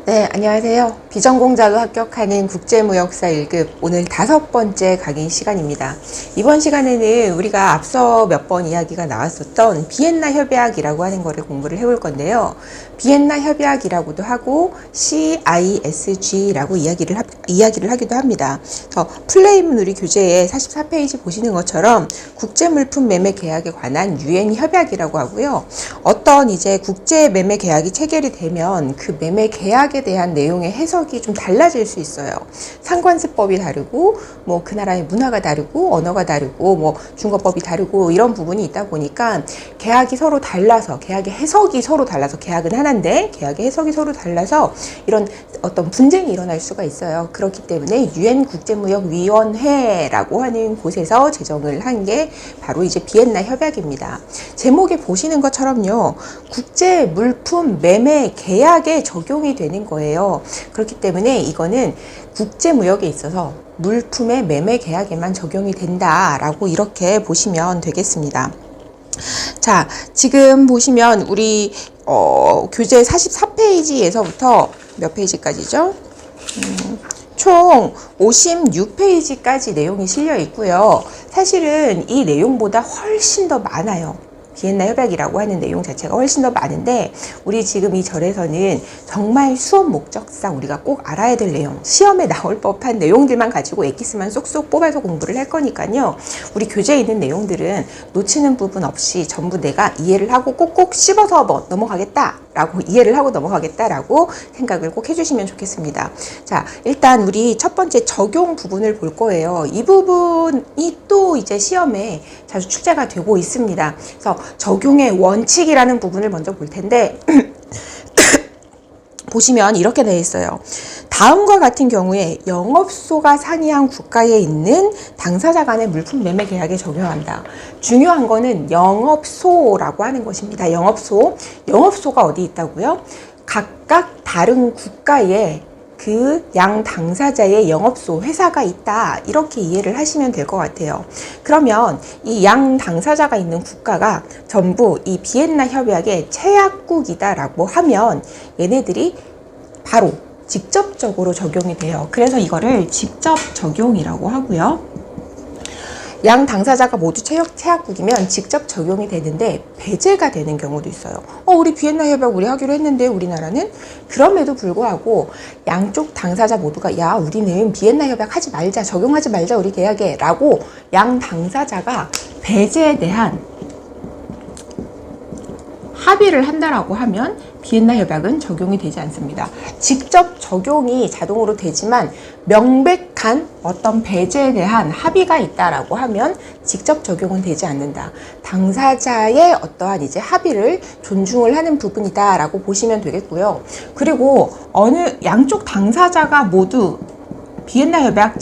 네, 안녕하세요. 비전공자로 합격하는 국제무역사 1급 오늘 5번째 강의 시간입니다. 이번 시간에는 우리가 앞서 몇 번 이야기가 나왔었던 비엔나 협약이라고 하는 거를 공부를 해볼 건데요. 비엔나 협약이라고도 하고 CISG라고 이야기를 하기도 합니다. 플레이문 우리 교재에 44페이지 보시는 것처럼 국제물품 매매 계약에 관한 UN 협약이라고 하고요. 어떤 이제 국제 매매 계약이 체결이 되면 그 매매 계약에 대한 내용의 해석이 좀 달라질 수 있어요. 상관습법이 다르고 뭐 그 나라의 문화가 다르고 언어가 다르고 뭐 중거법이 다르고 이런 부분이 있다 보니까 계약이 서로 달라서 계약의 해석이 서로 달라서 계약은 하나인데 계약의 해석이 서로 달라서 이런 어떤 분쟁이 일어날 수가 있어요. 그렇기 때문에 UN 국제무역위원회라고 하는 곳에서 제정을 한 게 바로 이제 비엔나 협약입니다. 제목에 보시는 것처럼요. 국제 물품 매매 계약에 적용이 되는 거예요. 그렇기 때문에 이거는 국제무역에 있어서 물품의 매매 계약에만 적용이 된다라고 이렇게 보시면 되겠습니다. 자, 지금 보시면 우리 교재 44페이지에서부터 몇 페이지까지죠? 총 56페이지까지 내용이 실려 있고요. 사실은 이 내용보다 훨씬 더 많아요. 비엔나 협약이라고 하는 내용 자체가 훨씬 더 많은데 우리 지금 이 절에서는 정말 수업 목적상 우리가 꼭 알아야 될 내용, 시험에 나올 법한 내용들만 가지고 엑기스만 쏙쏙 뽑아서 공부를 할 거니까요. 우리 교재에 있는 내용들은 놓치는 부분 없이 전부 내가 이해를 하고 꼭꼭 씹어서 넘어가겠다라고 이해를 하고 넘어가겠다라고 생각을 꼭 해주시면 좋겠습니다. 자, 일단 우리 첫 번째 적용 부분을 볼 거예요. 이 부분이 또 이제 시험에 자주 출제가 되고 있습니다. 그래서 적용의 원칙이라는 부분을 먼저 볼 텐데 보시면 이렇게 되어 있어요. 다음과 같은 경우에 영업소가 상이한 국가에 있는 당사자 간의 물품 매매 계약에 적용한다. 중요한 거는 영업소라고 하는 것입니다. 영업소가 어디 있다고요? 각각 다른 국가에 그 양 당사자의 영업소, 회사가 있다. 이렇게 이해를 하시면 될 것 같아요. 그러면 이 양 당사자가 있는 국가가 전부 이 비엔나 협약의 체약국이다라고 하면 얘네들이 바로 직접적으로 적용이 돼요. 그래서 이거를 직접 적용이라고 하고요. 양 당사자가 모두 체약국이면 직접 적용이 되는데 배제가 되는 경우도 있어요. 우리 비엔나 협약 우리 하기로 했는데 우리나라는 그럼에도 불구하고 양쪽 당사자 모두가 야 우리는 비엔나 협약 하지 말자 적용하지 말자 우리 계약에 라고 양 당사자가 배제에 대한 합의를 한다라고 하면 비엔나 협약은 적용이 되지 않습니다. 직접 적용이 자동으로 되지만 명백한 어떤 배제에 대한 합의가 있다라고 하면 직접 적용은 되지 않는다. 당사자의 어떠한 이제 합의를 존중을 하는 부분이다라고 보시면 되겠고요. 그리고 양쪽 당사자가 모두 비엔나 협약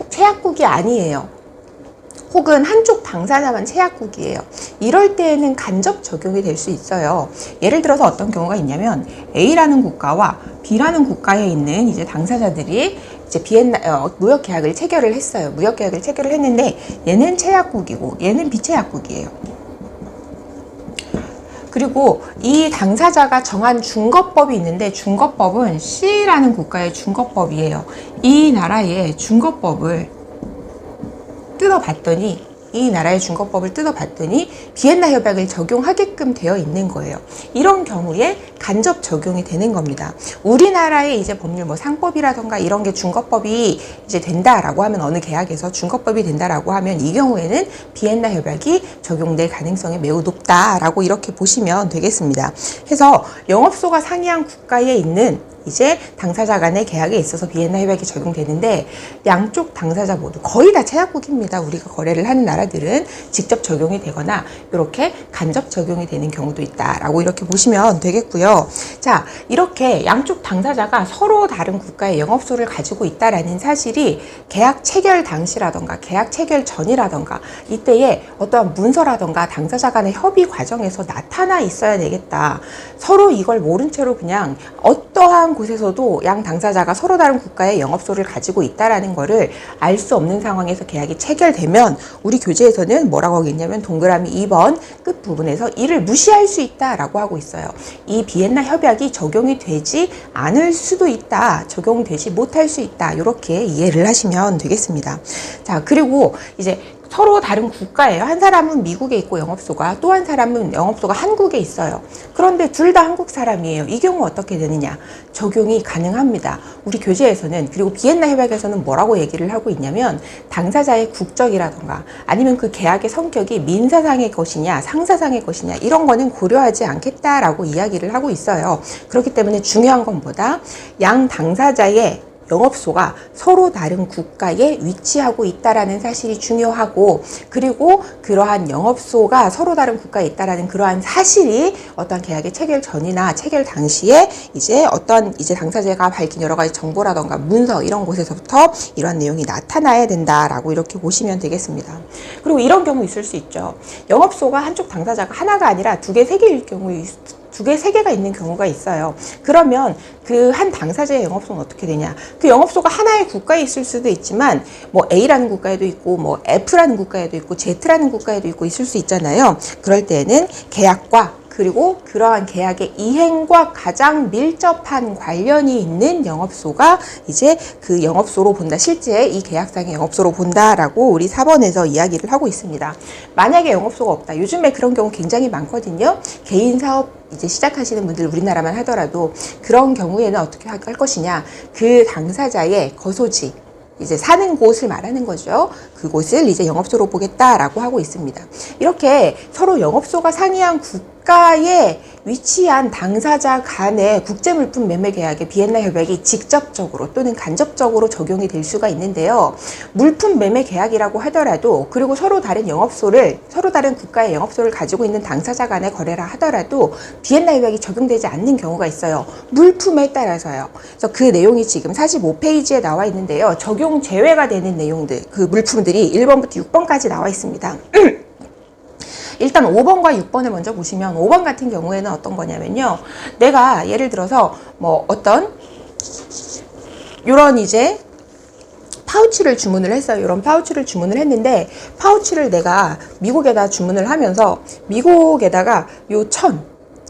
체약국이 아니에요. 혹은 한쪽 당사자만 체약국이에요. 이럴 때에는 간접 적용이 될 수 있어요. 예를 들어서 어떤 경우가 있냐면 A라는 국가와 B라는 국가에 있는 이제 당사자들이 이제 무역 계약을 체결을 했어요. 무역 계약을 체결을 했는데 얘는 체약국이고 얘는 비체약국이에요. 그리고 이 당사자가 정한 중거법이 있는데 중거법은 C라는 국가의 중거법이에요. 이 나라의 중거법을 이 나라의 중거법을 뜯어봤더니 비엔나 협약을 적용하게끔 되어 있는 거예요. 이런 경우에 간접 적용이 되는 겁니다. 우리나라의 이제 법률 상법이라던가 이런 게 중거법이 이제 된다라고 하면 어느 계약에서 중거법이 된다라고 하면 이 경우에는 비엔나 협약이 적용될 가능성이 매우 높다라고 이렇게 보시면 되겠습니다. 그래서 영업소가 상이한 국가에 있는 이제 당사자 간의 계약에 있어서 비엔나 협약이 적용되는데 양쪽 당사자 모두 거의 다 체약국입니다. 우리가 거래를 하는 나라들은 직접 적용이 되거나 이렇게 간접 적용이 되는 경우도 있다라고 이렇게 보시면 되겠고요. 자, 이렇게 양쪽 당사자가 서로 다른 국가의 영업소를 가지고 있다라는 사실이 계약 체결 당시라던가 계약 체결 전이라던가 이때에 어떠한 문서라던가 당사자 간의 협의 과정에서 나타나 있어야 되겠다. 서로 이걸 모른 채로 그냥 어떠한 이러한 곳에서도 양 당사자가 서로 다른 국가의 영업소를 가지고 있다라는 거를 알 수 없는 상황에서 계약이 체결되면 우리 교재에서는 뭐라고 하겠냐면 동그라미 2번 끝부분에서 이를 무시할 수 있다라고 하고 있어요. 이 비엔나 협약이 적용이 되지 않을 수도 있다, 적용되지 못할 수 있다, 이렇게 이해를 하시면 되겠습니다. 자, 그리고 이제 서로 다른 국가예요. 한 사람은 미국에 있고 영업소가, 또 한 사람은 영업소가 한국에 있어요. 그런데 둘 다 한국 사람이에요. 이 경우 어떻게 되느냐? 적용이 가능합니다. 우리 교재에서는, 그리고 비엔나 협약에서는 뭐라고 얘기를 하고 있냐면 당사자의 국적이라던가 아니면 그 계약의 성격이 민사상의 것이냐 상사상의 것이냐 이런 거는 고려하지 않겠다라고 이야기를 하고 있어요. 그렇기 때문에 중요한 건 뭐다? 양 당사자의 영업소가 서로 다른 국가에 위치하고 있다라는 사실이 중요하고, 그리고 그러한 영업소가 서로 다른 국가에 있다라는 그러한 사실이 어떤 계약의 체결 전이나 체결 당시에 이제 어떤 이제 당사자가 밝힌 여러 가지 정보라던가 문서 이런 곳에서부터 이러한 내용이 나타나야 된다라고 이렇게 보시면 되겠습니다. 그리고 이런 경우 있을 수 있죠. 영업소가 한쪽 당사자가 하나가 아니라 두 개, 세 개일 경우 두 개, 세 개가 있는 경우가 있어요. 그러면 그 한 당사자의 영업소는 어떻게 되냐? 그 영업소가 하나의 국가에 있을 수도 있지만 뭐 A라는 국가에도 있고 뭐 F라는 국가에도 있고 Z라는 국가에도 있고 있을 수 있잖아요. 그럴 때는 계약과 그리고 그러한 계약의 이행과 가장 밀접한 관련이 있는 영업소가 이제 그 영업소로 본다. 실제 이 계약상의 영업소로 본다라고 우리 4번에서 이야기를 하고 있습니다. 만약에 영업소가 없다. 요즘에 그런 경우 굉장히 많거든요. 개인 사업 이제 시작하시는 분들 우리나라만 하더라도 그런 경우에는 어떻게 할 것이냐. 그 당사자의 거소지, 이제 사는 곳을 말하는 거죠. 그곳을 이제 영업소로 보겠다라고 하고 있습니다. 이렇게 서로 영업소가 상이한 국가에 위치한 당사자 간의 국제물품 매매 계약의 비엔나 협약이 직접적으로 또는 간접적으로 적용이 될 수가 있는데요. 물품 매매 계약이라고 하더라도, 그리고 서로 다른 영업소를, 서로 다른 국가의 영업소를 가지고 있는 당사자 간의 거래라 하더라도 비엔나 협약이 적용되지 않는 경우가 있어요. 물품에 따라서요. 그래서 그 내용이 지금 45페이지에 나와 있는데요. 적용 제외가 되는 내용들, 그 물품들이 1번부터 6번까지 나와 있습니다. 일단 5번과 6번을 먼저 보시면 5번 같은 경우에는 어떤 거냐면요. 내가 예를 들어서 뭐 어떤 요런 이제 파우치를 주문을 했어요. 이런 파우치를 주문을 했는데 파우치를 내가 미국에다 주문을 하면서 미국에다가 요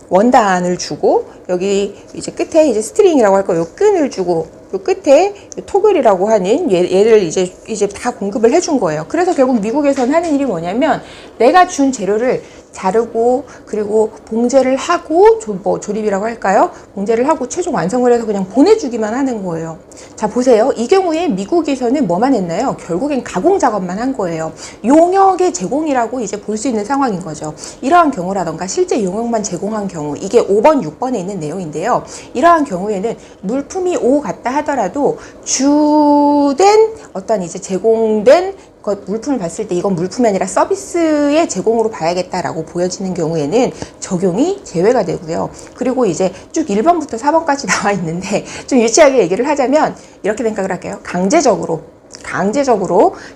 원단을 주고 여기 이제 끝에 이제 스트링이라고 할 거예요. 요 끈을 주고 요 끝에 토글이라고 하는 얘를 이제 다 공급을 해준 거예요. 그래서 결국 미국에서는 하는 일이 뭐냐면 내가 준 재료를 자르고 그리고 봉제를 하고 조립이라고 할까요? 봉제를 하고 최종 완성을 해서 그냥 보내주기만 하는 거예요. 자, 보세요. 이 경우에 미국에서는 뭐만 했나요? 결국엔 가공 작업만 한 거예요. 용역의 제공이라고 이제 볼 수 있는 상황인 거죠. 이러한 경우라던가 실제 용역만 제공한 경우, 이게 5번, 6번에 있는 내용인데요. 이러한 경우에는 물품이 오고 갔다 하더라도 주된 어떤 이제 제공된 물품을 봤을 때 이건 물품이 아니라 서비스의 제공으로 봐야겠다라고 보여지는 경우에는 적용이 제외가 되고요. 그리고 이제 쭉 1번부터 4번까지 나와 있는데 좀 유치하게 얘기를 하자면 이렇게 생각을 할게요. 강제적으로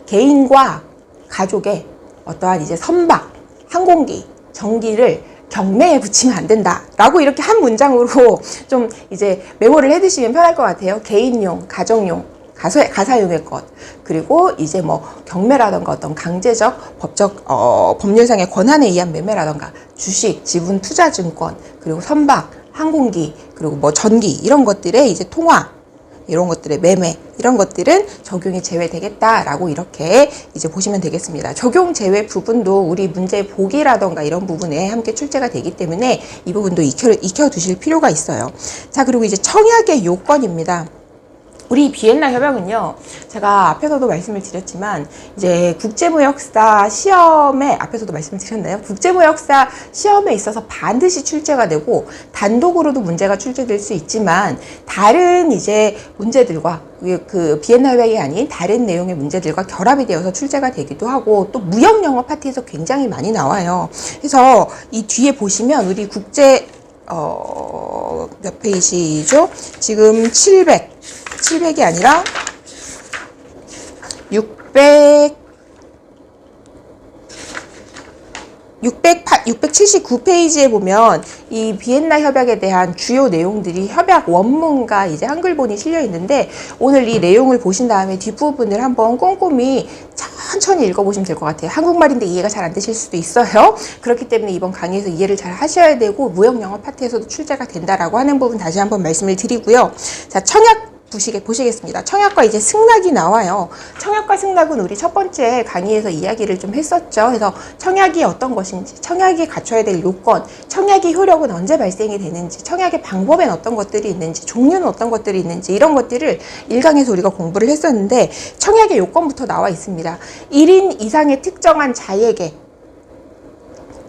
개인과 가족의 어떠한 이제 선박, 항공기, 전기를 경매에 붙이면 안 된다라고 이렇게 한 문장으로 좀 이제 메모를 해두시면 편할 것 같아요. 개인용, 가정용, 가사용의 것, 그리고 이제 뭐 경매라던가 어떤 강제적 법률상의 권한에 의한 매매라던가 주식, 지분, 투자증권, 그리고 선박, 항공기, 그리고 뭐 전기 이런 것들의 이제 통화, 이런 것들의 매매, 이런 것들은 적용이 제외되겠다라고 이렇게 이제 보시면 되겠습니다. 적용 제외 부분도 우리 문제 보기라던가 이런 부분에 함께 출제가 되기 때문에 이 부분도 익혀두실 필요가 있어요. 자, 그리고 이제 청약의 요건입니다. 우리 비엔나 협약은요, 제가 앞에서도 말씀을 드렸지만 이제 국제무역사 시험에, 앞에서도 말씀을 드렸나요? 국제무역사 시험에 있어서 반드시 출제가 되고 단독으로도 문제가 출제될 수 있지만 다른 이제 문제들과 그 비엔나 협약이 아닌 다른 내용의 문제들과 결합이 되어서 출제가 되기도 하고 또 무역 영어 파트에서 굉장히 많이 나와요. 그래서 이 뒤에 보시면 우리 몇 페이지죠? 지금 700이 아니라 600 679페이지에 보면 이 비엔나 협약에 대한 주요 내용들이 협약 원문과 이제 한글본이 실려 있는데, 오늘 이 내용을 보신 다음에 뒷부분을 한번 꼼꼼히 천천히 읽어보시면 될 것 같아요. 한국말인데 이해가 잘 안 되실 수도 있어요. 그렇기 때문에 이번 강의에서 이해를 잘 하셔야 되고, 무역영어 파트에서도 출제가 된다라고 하는 부분 다시 한번 말씀을 드리고요. 자, 청약 보시겠습니다. 청약과 이제 승낙이 나와요. 청약과 승낙은 우리 첫 번째 강의에서 이야기를 좀 했었죠. 그래서 청약이 어떤 것인지, 청약이 갖춰야 될 요건, 청약의 효력은 언제 발생이 되는지, 청약의 방법엔 어떤 것들이 있는지, 종류는 어떤 것들이 있는지, 이런 것들을 1강에서 우리가 공부를 했었는데, 청약의 요건부터 나와 있습니다. 1인 이상의 특정한 자에게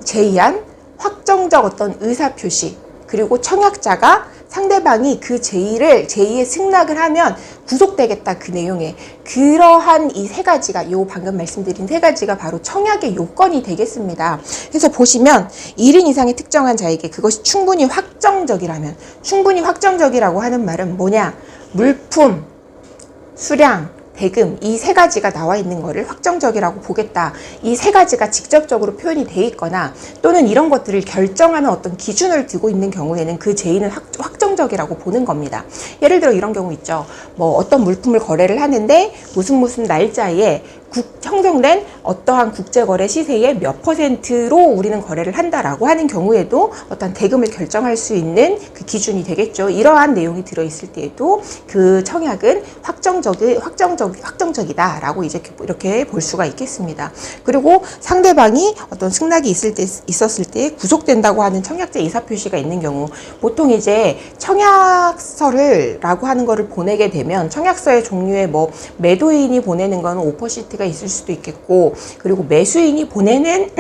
제의한 확정적 어떤 의사표시, 그리고 청약자가 상대방이 그 제의의 승낙을 하면 구속되겠다, 그 내용에. 그러한 이 세 가지가, 요 방금 말씀드린 세 가지가 바로 청약의 요건이 되겠습니다. 그래서 보시면 1인 이상의 특정한 자에게 그것이 충분히 확정적이라면, 충분히 확정적이라고 하는 말은 뭐냐? 물품, 수량, 대금, 이 세 가지가 나와 있는 거를 확정적이라고 보겠다. 이 세 가지가 직접적으로 표현이 돼 있거나, 또는 이런 것들을 결정하는 어떤 기준을 두고 있는 경우에는 그 제의는 확정적이라고 보는 겁니다. 예를 들어 이런 경우 있죠. 뭐 어떤 물품을 거래를 하는데 무슨 날짜에 형성된 어떠한 국제거래 시세의 몇 %로 우리는 거래를 한다라고 하는 경우에도 어떤 대금을 결정할 수 있는 그 기준이 되겠죠. 이러한 내용이 들어있을 때에도 그 청약은 확정적이다라고 이제 이렇게 볼 수가 있겠습니다. 그리고 상대방이 어떤 승낙이 있었을 때 구속된다고 하는 청약자 의사표시가 있는 경우, 보통 이제 청약서라고 하는 거를 보내게 되면 청약서의 종류에 뭐 매도인이 보내는 거는 오퍼시트가 있을 수도 있겠고, 그리고 매수인이 보내는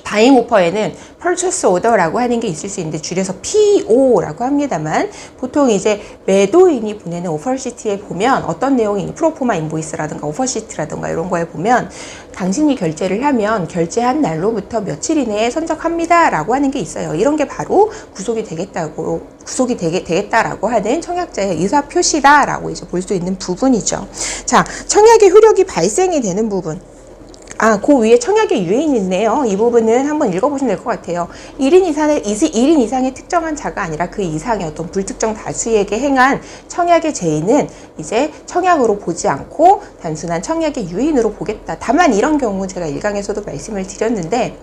바잉 오퍼에는 purchase order라고 하는 게 있을 수 있는데 줄여서 PO라고 합니다만, 보통 이제 매도인이 보내는 오퍼시트에 보면 어떤 내용이 프로포마 인보이스라든가 오퍼시트라든가 이런 거에 보면 당신이 결제를 하면 결제한 날로부터 며칠 이내에 선적합니다 라고 하는 게 있어요. 이런 게 바로 구속이 되겠다라고 하는 청약자의 의사표시다라고 이제 볼 수 있는 부분이죠. 자, 청약의 효력이 발생이 되는 부분. 그 위에 청약의 유인이 있네요. 이 부분은 한번 읽어보시면 될 것 같아요. 1인 이상의 특정한 자가 아니라 그 이상의 어떤 불특정 다수에게 행한 청약의 제의는 이제 청약으로 보지 않고 단순한 청약의 유인으로 보겠다. 다만 이런 경우 제가 1강에서도 말씀을 드렸는데,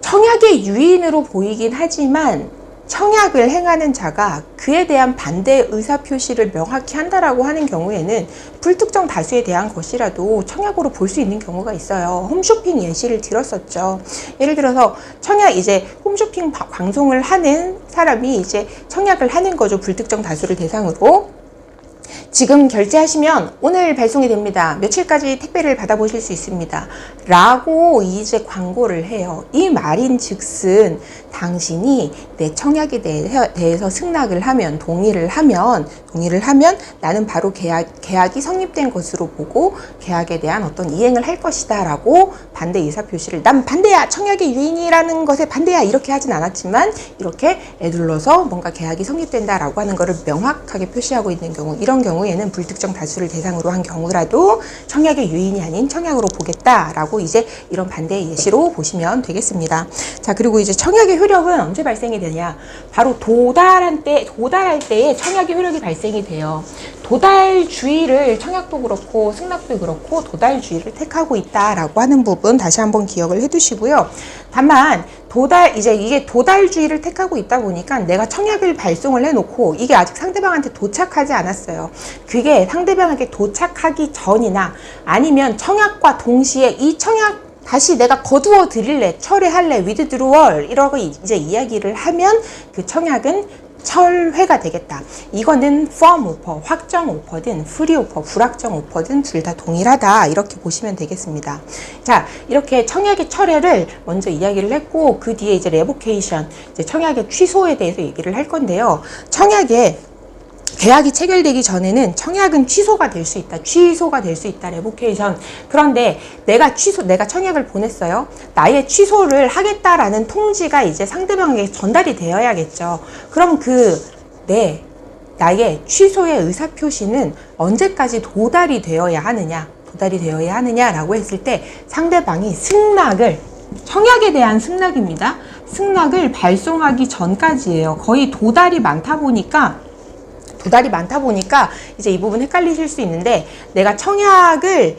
청약의 유인으로 보이긴 하지만 청약을 행하는 자가 그에 대한 반대 의사표시를 명확히 한다라고 하는 경우에는 불특정 다수에 대한 것이라도 청약으로 볼 수 있는 경우가 있어요. 홈쇼핑 예시를 들었었죠. 예를 들어서 이제 홈쇼핑 방송을 하는 사람이 이제 청약을 하는 거죠. 불특정 다수를 대상으로. 지금 결제하시면 오늘 배송이 됩니다. 며칠까지 택배를 받아보실 수 있습니다. 라고 이제 광고를 해요. 이 말인 즉슨 당신이 내 청약에 대해서 승낙을 하면, 동의를 하면 나는 바로 계약이 성립된 것으로 보고 계약에 대한 어떤 이행을 할 것이다 라고 반대 의사표시를, 난 반대야, 청약의 유인이라는 것에 반대야, 이렇게 하진 않았지만 이렇게 애둘러서 뭔가 계약이 성립된다 라고 하는 것을 명확하게 표시하고 있는 경우, 이런 경우에는 불특정 다수를 대상으로 한 경우라도 청약의 유인이 아닌 청약으로 보겠다라고 이제 이런 반대의 예시로 보시면 되겠습니다. 자, 그리고 이제 청약의 효력은 언제 발생이 되냐? 바로 도달할 때에 청약의 효력이 발생이 돼요. 도달주의를, 청약도 그렇고 승낙도 그렇고 도달주의를 택하고 있다라고 하는 부분 다시 한번 기억을 해두시고요. 다만 이게 도달주의를 택하고 있다 보니까 내가 청약을 발송을 해놓고 이게 아직 상대방한테 도착하지 않았어요. 그게 상대방에게 도착하기 전이나 아니면 청약과 동시에 이 청약 다시 내가 거두어 드릴래, 철회할래, withdrawal 이러고 이제 이야기를 하면 그 청약은 철회가 되겠다. 이거는 firm offer, 확정 오퍼든 free offer, 불확정 오퍼든 둘 다 동일하다. 이렇게 보시면 되겠습니다. 자, 이렇게 청약의 철회를 먼저 이야기를 했고, 그 뒤에 이제 revocation, 이제 청약의 취소에 대해서 얘기를 할 건데요. 계약이 체결되기 전에는 청약은 취소가 될 수 있다. 레보케이션. 그런데 내가 청약을 보냈어요. 나의 취소를 하겠다라는 통지가 이제 상대방에게 전달이 되어야겠죠. 그럼 나의 취소의 의사표시는 언제까지 도달이 되어야 하느냐? 도달이 되어야 하느냐라고 했을 때 상대방이 승낙을, 청약에 대한 승낙입니다. 승낙을 발송하기 전까지예요. 거의 도달이 많다 보니까 이제 이 부분 헷갈리실 수 있는데, 내가 청약을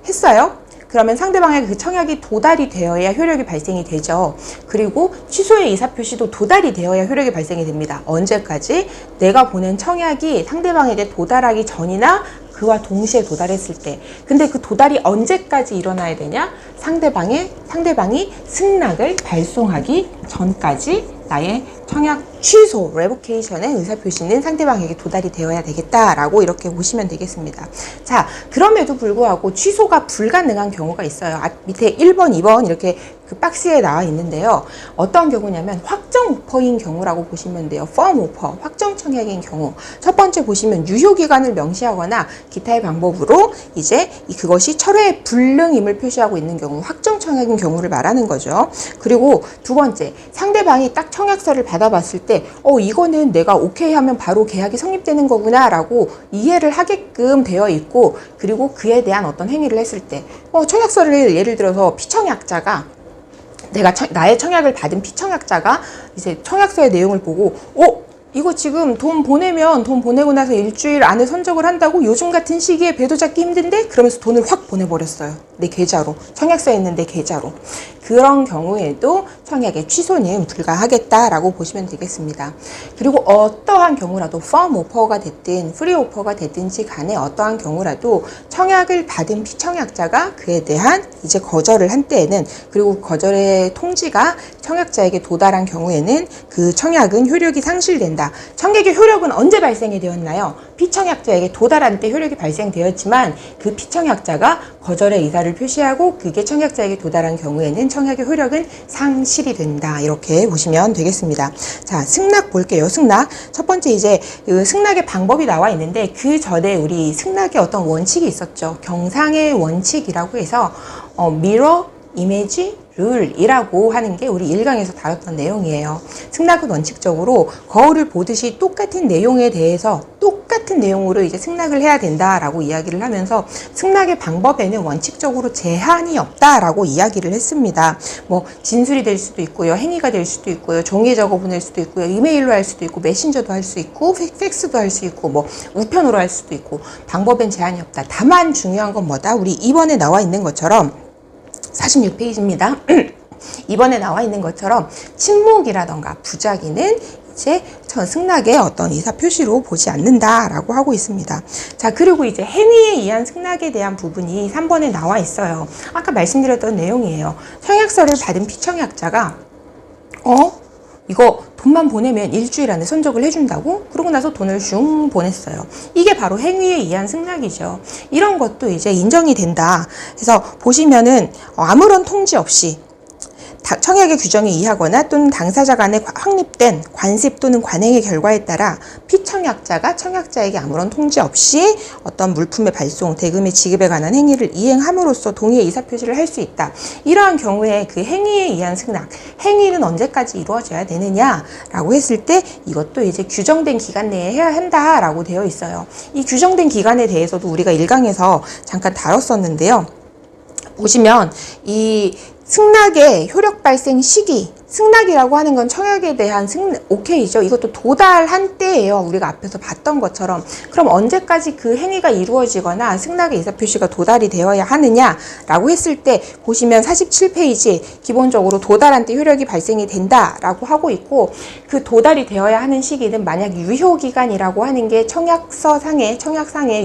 했어요. 그러면 상대방의 그 청약이 도달이 되어야 효력이 발생이 되죠. 그리고 취소의 의사표시도 도달이 되어야 효력이 발생이 됩니다. 언제까지? 내가 보낸 청약이 상대방에게 도달하기 전이나 그와 동시에 도달했을 때. 근데 그 도달이 언제까지 일어나야 되냐? 상대방이 승낙을 발송하기 전까지 나의 청약 취소, 레보케이션의 의사표시는 상대방에게 도달이 되어야 되겠다라고 이렇게 보시면 되겠습니다. 자, 그럼에도 불구하고 취소가 불가능한 경우가 있어요. 밑에 1번, 2번 이렇게 그 박스에 나와 있는데요. 어떤 경우냐면 확정 오퍼인 경우라고 보시면 돼요. firm 오퍼, 확정 청약인 경우. 첫 번째 보시면 유효기간을 명시하거나 기타의 방법으로 이제 그것이 철회 불능임을 표시하고 있는 경우, 확정 청약인 경우를 말하는 거죠. 그리고 두 번째, 상대방이 딱 청약서를 받아봤을 때 이거는 내가 오케이 하면 바로 계약이 성립되는 거구나 라고 이해를 하게끔 되어 있고, 그리고 그에 대한 어떤 행위를 했을 때 청약서를 예를 들어서 피청약자가 나의 청약을 받은 피청약자가 이제 청약서의 내용을 보고 이거 지금 돈 보내고 나서 일주일 안에 선적을 한다고 요즘 같은 시기에 배도 잡기 힘든데? 그러면서 돈을 확 보내버렸어요. 내 계좌로. 청약서에 있는 내 계좌로. 그런 경우에도 청약의 취소는 불가하겠다라고 보시면 되겠습니다. 그리고 어떠한 경우라도 firm 오퍼가 됐든 free 오퍼가 됐든지 간에 어떠한 경우라도 청약을 받은 피청약자가 그에 대한 이제 거절을 한 때에는, 그리고 거절의 통지가 청약자에게 도달한 경우에는 그 청약은 효력이 상실된다. 청약의 효력은 언제 발생이 되었나요? 피청약자에게 도달한 때 효력이 발생되었지만 그 피청약자가 거절의 의사를 표시하고 그게 청약자에게 도달한 경우에는 청약의 효력은 상실이 된다. 이렇게 보시면 되겠습니다. 자, 승낙 볼게요. 승낙. 첫 번째 이제 그 승낙의 방법이 나와 있는데, 그 전에 우리 승낙의 어떤 원칙이 있었죠. 경상의 원칙이라고 해서 mirror image 룰이라고 하는 게 우리 1강에서 다뤘던 내용이에요. 승낙은 원칙적으로 거울을 보듯이 똑같은 내용에 대해서 똑같은 내용으로 이제 승낙을 해야 된다라고 이야기를 하면서, 승낙의 방법에는 원칙적으로 제한이 없다라고 이야기를 했습니다. 뭐 진술이 될 수도 있고요, 행위가 될 수도 있고요, 종이에 적어 보낼 수도 있고요, 이메일로 할 수도 있고, 메신저도 할 수 있고, 팩스도 할 수 있고, 뭐 우편으로 할 수도 있고, 방법엔 제한이 없다. 다만 중요한 건 뭐다? 우리 2번에 나와 있는 것처럼 46페이지입니다. 이번에 나와 있는 것처럼 침묵이라던가 부작위는 이제 승낙의 어떤 의사표시로 보지 않는다라고 하고 있습니다. 자, 그리고 이제 행위에 의한 승낙에 대한 부분이 3번에 나와 있어요. 아까 말씀드렸던 내용이에요. 청약서를 받은 피청약자가 이거 돈만 보내면 일주일 안에 선적을 해준다고? 그러고 나서 돈을 슝 보냈어요. 이게 바로 행위에 의한 승낙이죠. 이런 것도 이제 인정이 된다. 그래서 보시면은 아무런 통지 없이 청약의 규정에 의하거나 또는 당사자 간에 확립된 관습 또는 관행의 결과에 따라 피청약자가 청약자에게 아무런 통지 없이 어떤 물품의 발송, 대금의 지급에 관한 행위를 이행함으로써 동의의 의사표시를 할 수 있다. 이러한 경우에 그 행위에 의한 승낙, 행위는 언제까지 이루어져야 되느냐라고 했을 때 이것도 이제 규정된 기간 내에 해야 한다라고 되어 있어요. 이 규정된 기간에 대해서도 우리가 1강에서 잠깐 다뤘었는데요. 보시면 이 승낙의 효력 발생 시기, 승낙이라고 하는 건 청약에 대한 오케이죠. 이것도 도달한 때예요. 우리가 앞에서 봤던 것처럼. 그럼 언제까지 그 행위가 이루어지거나 승낙의 의사표시가 도달이 되어야 하느냐라고 했을 때 보시면 47페이지 기본적으로 도달한 때 효력이 발생이 된다라고 하고 있고, 그 도달이 되어야 하는 시기는 만약 유효기간이라고 하는 게 청약상에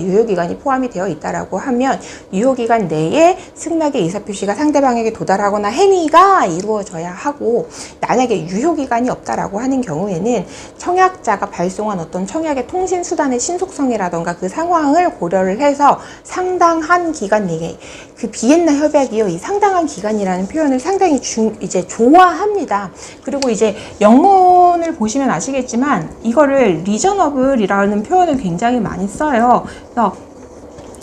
유효기간이 포함이 되어 있다라고 하면 유효기간 내에 승낙의 의사표시가 상대방에게 도달하거나 행위가 이루어져야 하고, 만약에 유효기간이 없다라고 하는 경우에는 청약자가 발송한 어떤 청약의 통신수단의 신속성이라던가 그 상황을 고려를 해서 상당한 기간 내에, 그 비엔나 협약이요, 이 상당한 기간이라는 표현을 상당히 이제 좋아합니다. 그리고 이제 영문을 보시면 아시겠지만 이거를 리저너블이라는 표현을 굉장히 많이 써요. 그래서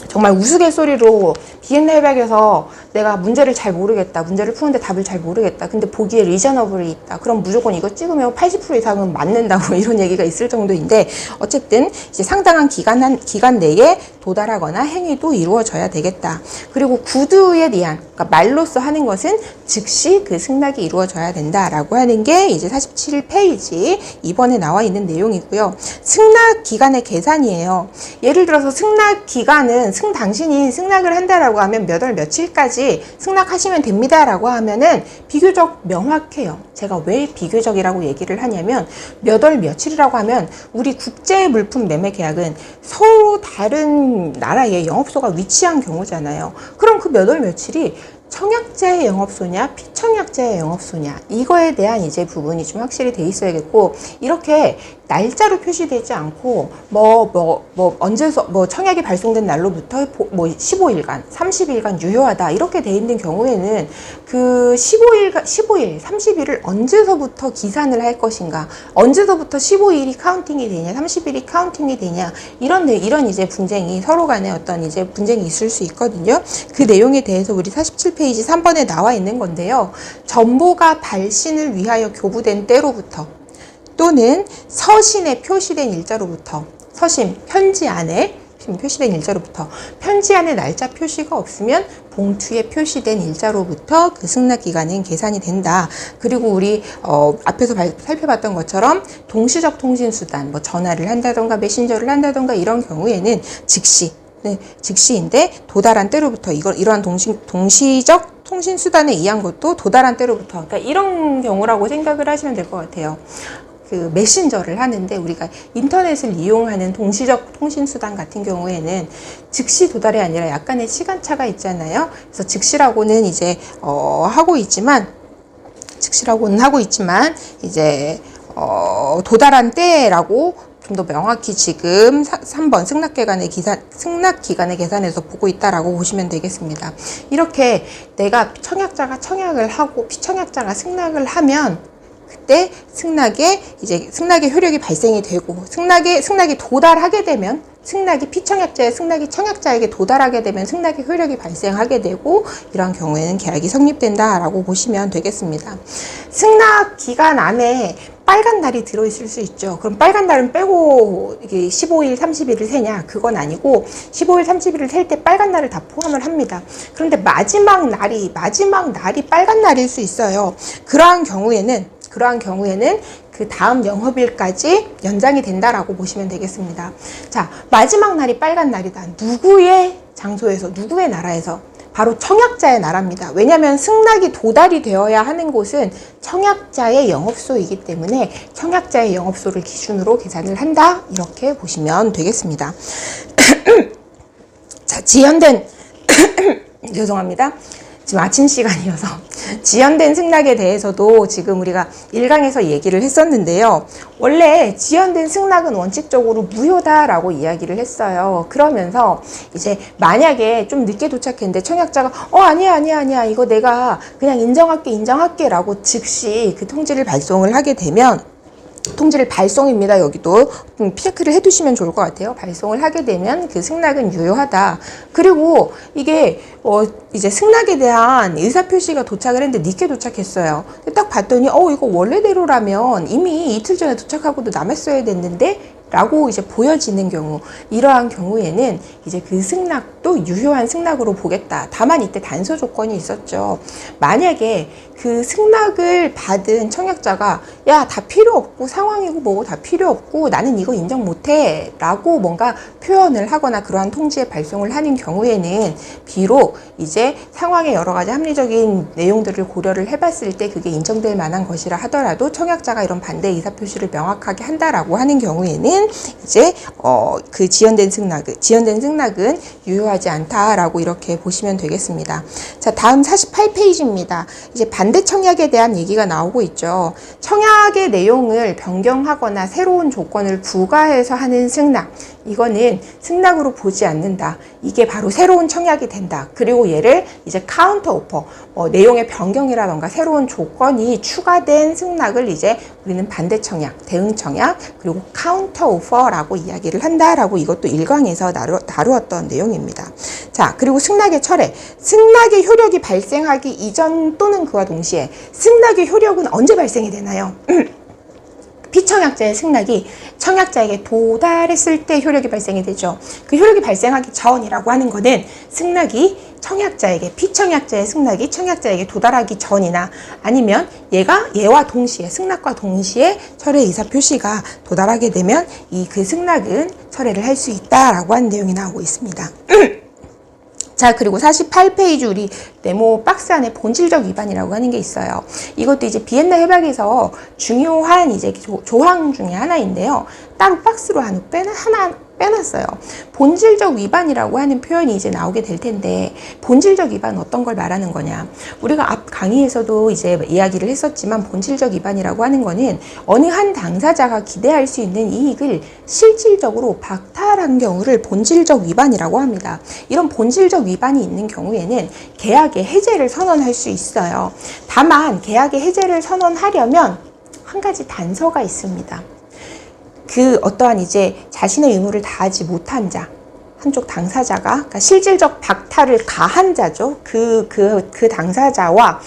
정말 우스갯소리로 비엔나 협약에서 내가 문제를 잘 모르겠다, 문제를 푸는데 답을 잘 모르겠다, 근데 보기에 리저너블이 있다, 그럼 무조건 이거 찍으면 80% 이상은 맞는다고 이런 얘기가 있을 정도인데, 어쨌든 이제 상당한 기간 내에 도달하거나 행위도 이루어져야 되겠다. 그리고 구두에 대한, 그러니까 말로써 하는 것은 즉시 그 승낙이 이루어져야 된다라고 하는 게 이제 47페이지 2번에 나와 있는 내용이고요. 승낙 기간의 계산이에요. 예를 들어서 승낙 기간은 당신이 승낙을 한다라고 하면 몇 월 며칠까지 승낙하시면 됩니다라고 하면은 비교적 명확해요. 제가 왜 비교적이라고 얘기를 하냐면 몇 월 며칠이라고 하면 우리 국제 물품 매매 계약은 서로 다른 나라의 영업소가 위치한 경우잖아요. 그럼 그 몇 월 며칠이 청약자의 영업소냐 피청약자의 영업소냐 이거에 대한 이제 부분이 좀 확실히 돼 있어야겠고, 이렇게 날짜로 표시되지 않고 언제서 청약이 발송된 날로부터 15일간 30일간 유효하다 이렇게 돼 있는 경우에는 그 15일 30일을 언제서부터 기산을 할 것인가, 언제서부터 15일이 카운팅이 되냐 30일이 카운팅이 되냐, 이런 이제 분쟁이 서로 간에 어떤 이제 분쟁이 있을 수 있거든요. 그 내용에 대해서 우리 47페이지 3번에 나와 있는 건데요. 전보가 발신을 위하여 교부된 때로부터 또는 서신에 표시된 일자로부터, 서신 편지 안에 표시된 일자로부터, 편지 안에 날짜 표시가 없으면 봉투에 표시된 일자로부터 그 승낙 기간은 계산이 된다. 그리고 우리 앞에서 살펴봤던 것처럼 동시적 통신수단, 전화를 한다던가 메신저를 한다던가 이런 경우에는 즉시인데 도달한 때로부터, 이러한 동시적 통신수단에 의한 것도 도달한 때로부터, 그러니까 이런 경우라고 생각을 하시면 될 것 같아요. 그 메신저를 하는데 우리가 인터넷을 이용하는 동시적 통신수단 같은 경우에는 즉시 도달이 아니라 약간의 시간차가 있잖아요. 그래서 즉시라고는 하고 있지만 이제 도달한 때라고 좀 더 명확히 지금 3번 승낙 기간의 계산에서 보고 있다라고 보시면 되겠습니다. 이렇게 내가 청약자가 청약을 하고 피청약자가 승낙을 하면 그때 승낙의 효력이 발생이 되고, 승낙이 도달하게 되면, 피청약자의 승낙이 청약자에게 도달하게 되면 승낙의 효력이 발생하게 되고, 이러한 경우에는 계약이 성립된다라고 보시면 되겠습니다. 승낙 기간 안에 빨간 날이 들어있을 수 있죠. 그럼 빨간 날은 빼고 이게 15일, 30일을 세냐? 그건 아니고 15일, 30일을 셀 때 빨간 날을 다 포함을 합니다. 그런데 마지막 날이 빨간 날일 수 있어요. 그러한 경우에는 그 다음 영업일까지 연장이 된다라고 보시면 되겠습니다. 자, 마지막 날이 빨간 날이다. 누구의 장소에서, 누구의 나라에서? 바로 청약자의 나라입니다. 왜냐하면 승낙이 도달이 되어야 하는 곳은 청약자의 영업소이기 때문에 청약자의 영업소를 기준으로 계산을 한다. 이렇게 보시면 되겠습니다. 자, 지연된 죄송합니다. 지금 아침 시간이어서 지연된 승낙에 대해서도 지금 우리가 1강에서 얘기를 했었는데요. 원래 지연된 승낙은 원칙적으로 무효다라고 이야기를 했어요. 그러면서 이제 만약에 좀 늦게 도착했는데 청약자가 아니야 이거 내가 그냥 인정할게 라고 즉시 그 통지를 발송을 하게 되면, 통지를 발송입니다. 여기도 체크를 해두시면 좋을 것 같아요. 발송을 하게 되면 그 승낙은 유효하다. 그리고 이게 이제 승낙에 대한 의사표시가 도착을 했는데 늦게 도착했어요. 딱 봤더니 이거 원래대로라면 이미 이틀 전에 도착하고도 남았어야 됐는데 라고 이제 보여지는 경우, 이러한 경우에는 이제 그 승낙도 유효한 승낙으로 보겠다. 다만 이때 단서 조건이 있었죠. 만약에 그 승낙을 받은 청약자가 다 필요 없고 상황이고 뭐고 다 필요 없고 나는 이거 인정 못해 라고 뭔가 표현을 하거나 그러한 통지에 발송을 하는 경우에는 비록 이제 상황의 여러 가지 합리적인 내용들을 고려를 해봤을 때 그게 인정될 만한 것이라 하더라도 청약자가 이런 반대 의사표시를 명확하게 한다라고 하는 경우에는 이제 그 지연된 승낙은 유효하지 않다라고 이렇게 보시면 되겠습니다. 자, 다음 48페이지입니다. 이제 반대 청약에 대한 얘기가 나오고 있죠. 청약의 내용을 변경하거나 새로운 조건을 부과해서 하는 승낙, 이거는 승낙으로 보지 않는다. 이게 바로 새로운 청약이 된다. 그리고 얘를 이제 카운터 오퍼, 내용의 변경이라던가 새로운 조건이 추가된 승낙을 이제 우리는 반대 청약, 대응 청약, 그리고 카운터 오퍼라고 이야기를 한다라고 이것도 1강에서 다루었던 내용입니다. 자, 그리고 승낙의 철회. 승낙의 효력이 발생하기 이전 또는 그와 동시에 승낙의 효력은 언제 발생이 되나요? 피청약자의 승낙이 청약자에게 도달했을 때 효력이 발생이 되죠. 그 효력이 발생하기 전이라고 하는 거는 승낙이 청약자에게, 피청약자의 승낙이 청약자에게 도달하기 전이나 아니면 얘와 동시에, 승낙과 동시에 철회 의사 표시가 도달하게 되면 그 승낙은 철회를 할 수 있다라고 하는 내용이 나오고 있습니다. 자, 그리고 48페이지 우리 네모 박스 안에 본질적 위반이라고 하는 게 있어요. 이것도 이제 비엔나 협약에서 중요한 이제 조항 중에 하나인데요. 따로 박스로 하나 빼놨어요. 본질적 위반이라고 하는 표현이 이제 나오게 될 텐데, 본질적 위반은 어떤 걸 말하는 거냐? 우리가 앞 강의에서도 이제 이야기를 했었지만, 본질적 위반이라고 하는 거는 어느 한 당사자가 기대할 수 있는 이익을 실질적으로 박탈한 경우를 본질적 위반이라고 합니다. 이런 본질적 위반이 있는 경우에는 계약의 해제를 선언할 수 있어요. 다만 계약의 해제를 선언하려면 한 가지 단서가 있습니다. 어떠한 이제 자신의 의무를 다하지 못한 자, 한쪽 당사자가, 그러니까 실질적 박탈을 가한 자죠. 그 당사자와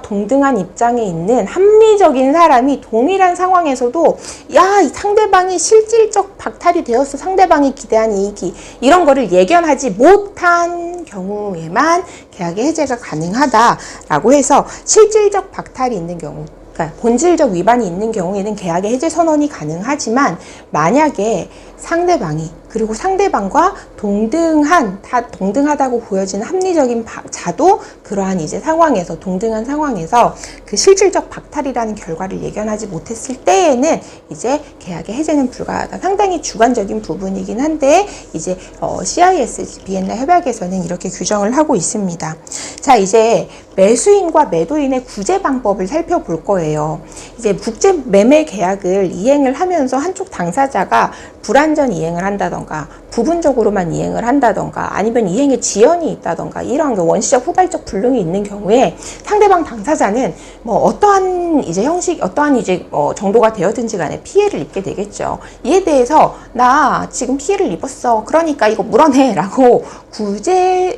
동등한 입장에 있는 합리적인 사람이 동일한 상황에서도, 야, 이 상대방이 실질적 박탈이 되었어. 상대방이 기대한 이익이. 이런 거를 예견하지 못한 경우에만 계약의 해제가 가능하다라고 해서 실질적 박탈이 있는 경우, 그러니까 본질적 위반이 있는 경우에는 계약의 해제 선언이 가능하지만, 만약에 상대방이, 그리고 상대방과 동등하다고 보여지는 합리적인 자도 그러한 이제 상황에서, 동등한 상황에서 그 실질적 박탈이라는 결과를 예견하지 못했을 때에는 이제 계약의 해제는 불가하다. 상당히 주관적인 부분이긴 한데, 이제 CIS 비엔나 협약에서는 이렇게 규정을 하고 있습니다. 자, 이제 매수인과 매도인의 구제 방법을 살펴볼 거예요. 이제 국제 매매 계약을 이행을 하면서 한쪽 당사자가 불완전 이행을 한다던가, 부분적으로만 이행을 한다던가, 아니면 이행에 지연이 있다던가, 이러한 원시적 후발적 불능이 있는 경우에 상대방 당사자는 뭐 어떠한 이제 형식, 어떠한 이제 정도가 되었든지 간에 피해를 입게 되겠죠. 이에 대해서 나 지금 피해를 입었어. 그러니까 이거 물어내라고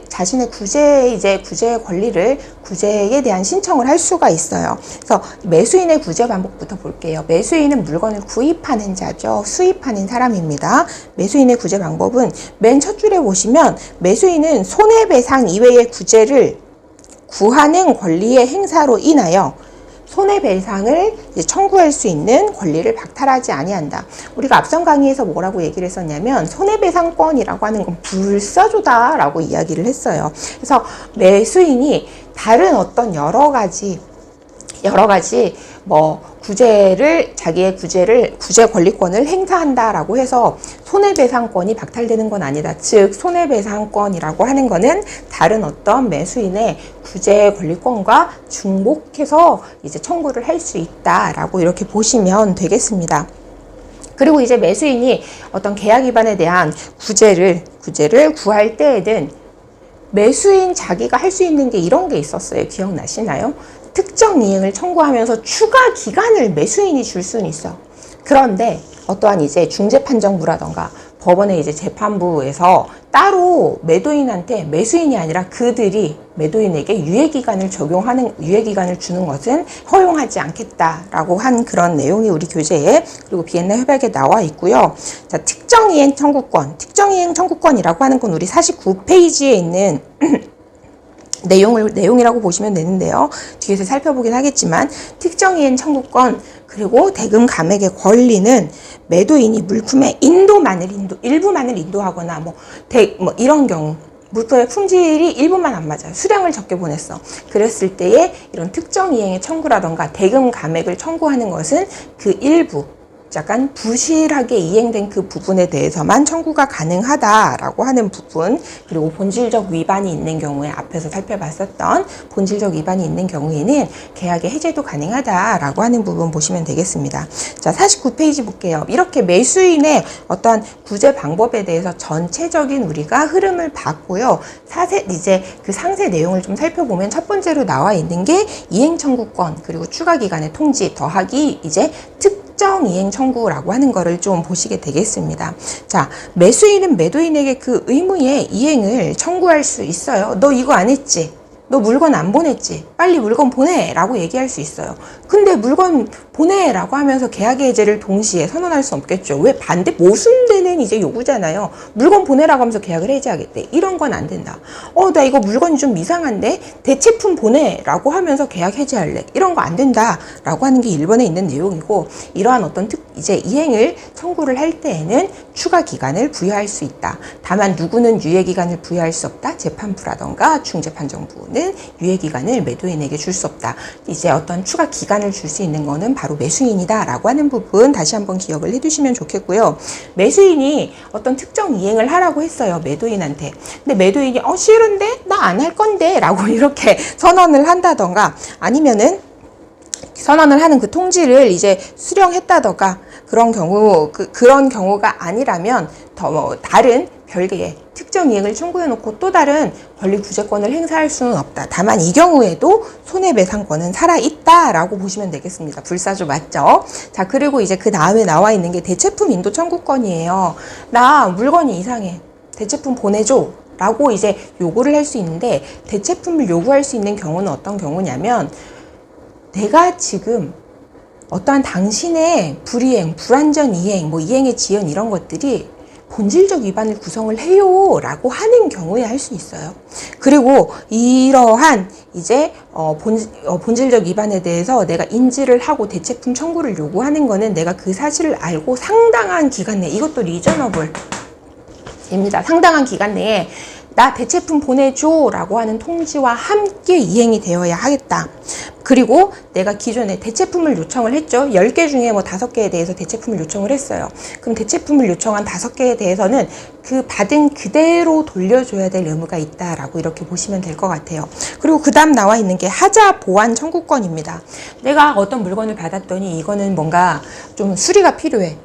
자신의 구제 권리를, 구제에 대한 신청을 할 수가 있어요. 그래서 매수인의 구제 방법부터 볼게요. 매수인은 물건을 구입하는 자죠. 수입하는 사람입니다. 매수인의 구제 방법은 맨 첫 줄에 보시면, 매수인은 손해배상 이외의 구제를 구하는 권리의 행사로 인하여 손해배상을 청구할 수 있는 권리를 박탈하지 아니한다. 우리가 앞선 강의에서 뭐라고 얘기를 했었냐면, 손해배상권이라고 하는 건 불사조다라고 이야기를 했어요. 그래서 매수인이 다른 어떤 여러 가지 자기의 구제 권리권을 행사한다라고 해서 손해배상권이 박탈되는 건 아니다. 즉, 손해배상권이라고 하는 거는 다른 어떤 매수인의 구제 권리권과 중복해서 이제 청구를 할 수 있다라고 이렇게 보시면 되겠습니다. 그리고 이제 매수인이 어떤 계약 위반에 대한 구제를 구할 때에는 매수인 자기가 할 수 있는 게 이런 게 있었어요. 기억나시나요? 특정 이행을 청구하면서 추가 기간을 매수인이 줄 수는 있어. 그런데 어떠한 이제 중재판정부라던가 법원의 이제 재판부에서 따로 매도인한테, 매수인이 아니라 그들이 매도인에게 유예기간을 주는 것은 허용하지 않겠다라고 한 그런 내용이 우리 교재에, 그리고 비엔나 협약에 나와 있고요. 자, 특정이행 청구권이라고 하는 건 우리 49페이지에 있는 내용이라고 보시면 되는데요. 뒤에서 살펴보긴 하겠지만, 특정이행 청구권, 그리고 대금 감액의 권리는 매도인이 물품의 일부만을 인도하거나 이런 경우, 물품의 품질이 일부만 안 맞아요. 수량을 적게 보냈어. 그랬을 때에 이런 특정이행의 청구라던가 대금 감액을 청구하는 것은 그 일부, 약간 부실하게 이행된 그 부분에 대해서만 청구가 가능하다라고 하는 부분, 그리고 본질적 위반이 있는 경우에, 앞에서 살펴봤었던 본질적 위반이 있는 경우에는 계약의 해제도 가능하다라고 하는 부분 보시면 되겠습니다. 자, 49페이지 볼게요. 이렇게 매수인의 어떤 구제 방법에 대해서 전체적인 우리가 흐름을 봤고요. 이제 그 상세 내용을 좀 살펴보면, 첫 번째로 나와 있는 게 이행 청구권, 그리고 추가 기간의 통지 더하기 이제 특정 이행 청구라고 하는 거를 좀 보시게 되겠습니다. 자, 매수인은 매도인에게 그 의무의 이행을 청구할 수 있어요. 너 이거 안 했지? 너 물건 안 보냈지? 빨리 물건 보내! 라고 얘기할 수 있어요. 근데 물건 보내라고 하면서 계약의 해제를 동시에 선언할 수 없겠죠. 왜 반대 모순되는 이제 요구잖아요. 물건 보내라고 하면서 계약을 해제하겠대. 이런 건 안 된다. 나 이거 물건이 좀 이상한데 대체품 보내라고 하면서 계약 해제할래. 이런 거 안 된다라고 하는 게 1번에 있는 내용이고, 이러한 어떤 이제 이행을 청구를 할 때에는 추가 기간을 부여할 수 있다. 다만 누구는 유예 기간을 부여할 수 없다. 재판부라던가 중재판정부는 유예 기간을 매도인에게 줄 수 없다. 이제 어떤 추가 기간을 줄 수 있는 거는 바로 매수인이다라고 하는 부분 다시 한번 기억을 해두시면 좋겠고요. 매수인이 어떤 특정 이행을 하라고 했어요. 매도인한테. 근데 매도인이 싫은데 나 안 할 건데 라고 이렇게 선언을 한다던가, 아니면은 선언을 하는 그 통지를 이제 수령했다던가, 그런 경우가 아니라면 다른 별개의 특정 이행을 청구해놓고 또 다른 권리구제권을 행사할 수는 없다. 다만 이 경우에도 손해배상권은 살아있다라고 보시면 되겠습니다. 불사조 맞죠? 자, 그리고 이제 그 다음에 나와 있는 게 대체품 인도 청구권이에요. 나 물건이 이상해. 대체품 보내줘. 라고 이제 요구를 할 수 있는데, 대체품을 요구할 수 있는 경우는 어떤 경우냐면, 내가 지금 어떠한 당신의 불이행, 불완전 이행, 이행의 지연 이런 것들이 본질적 위반을 구성을 해요 라고 하는 경우에 할 수 있어요. 그리고 이러한 이제 본질적 위반에 대해서 내가 인지를 하고 대체품 청구를 요구하는 거는 내가 그 사실을 알고 상당한 기간 내에, 이것도 리저너블 입니다. 상당한 기간 내에 나 대체품 보내줘 라고 하는 통지와 함께 이행이 되어야 하겠다. 그리고 내가 기존에 대체품을 요청을 했죠. 10개 중에 5개에 대해서 대체품을 요청을 했어요. 그럼 대체품을 요청한 5개에 대해서는 그 받은 그대로 돌려줘야 될 의무가 있다라고 이렇게 보시면 될 것 같아요. 그리고 그 다음 나와 있는 게 하자 보완 청구권입니다. 내가 어떤 물건을 받았더니 이거는 뭔가 좀 수리가 필요해.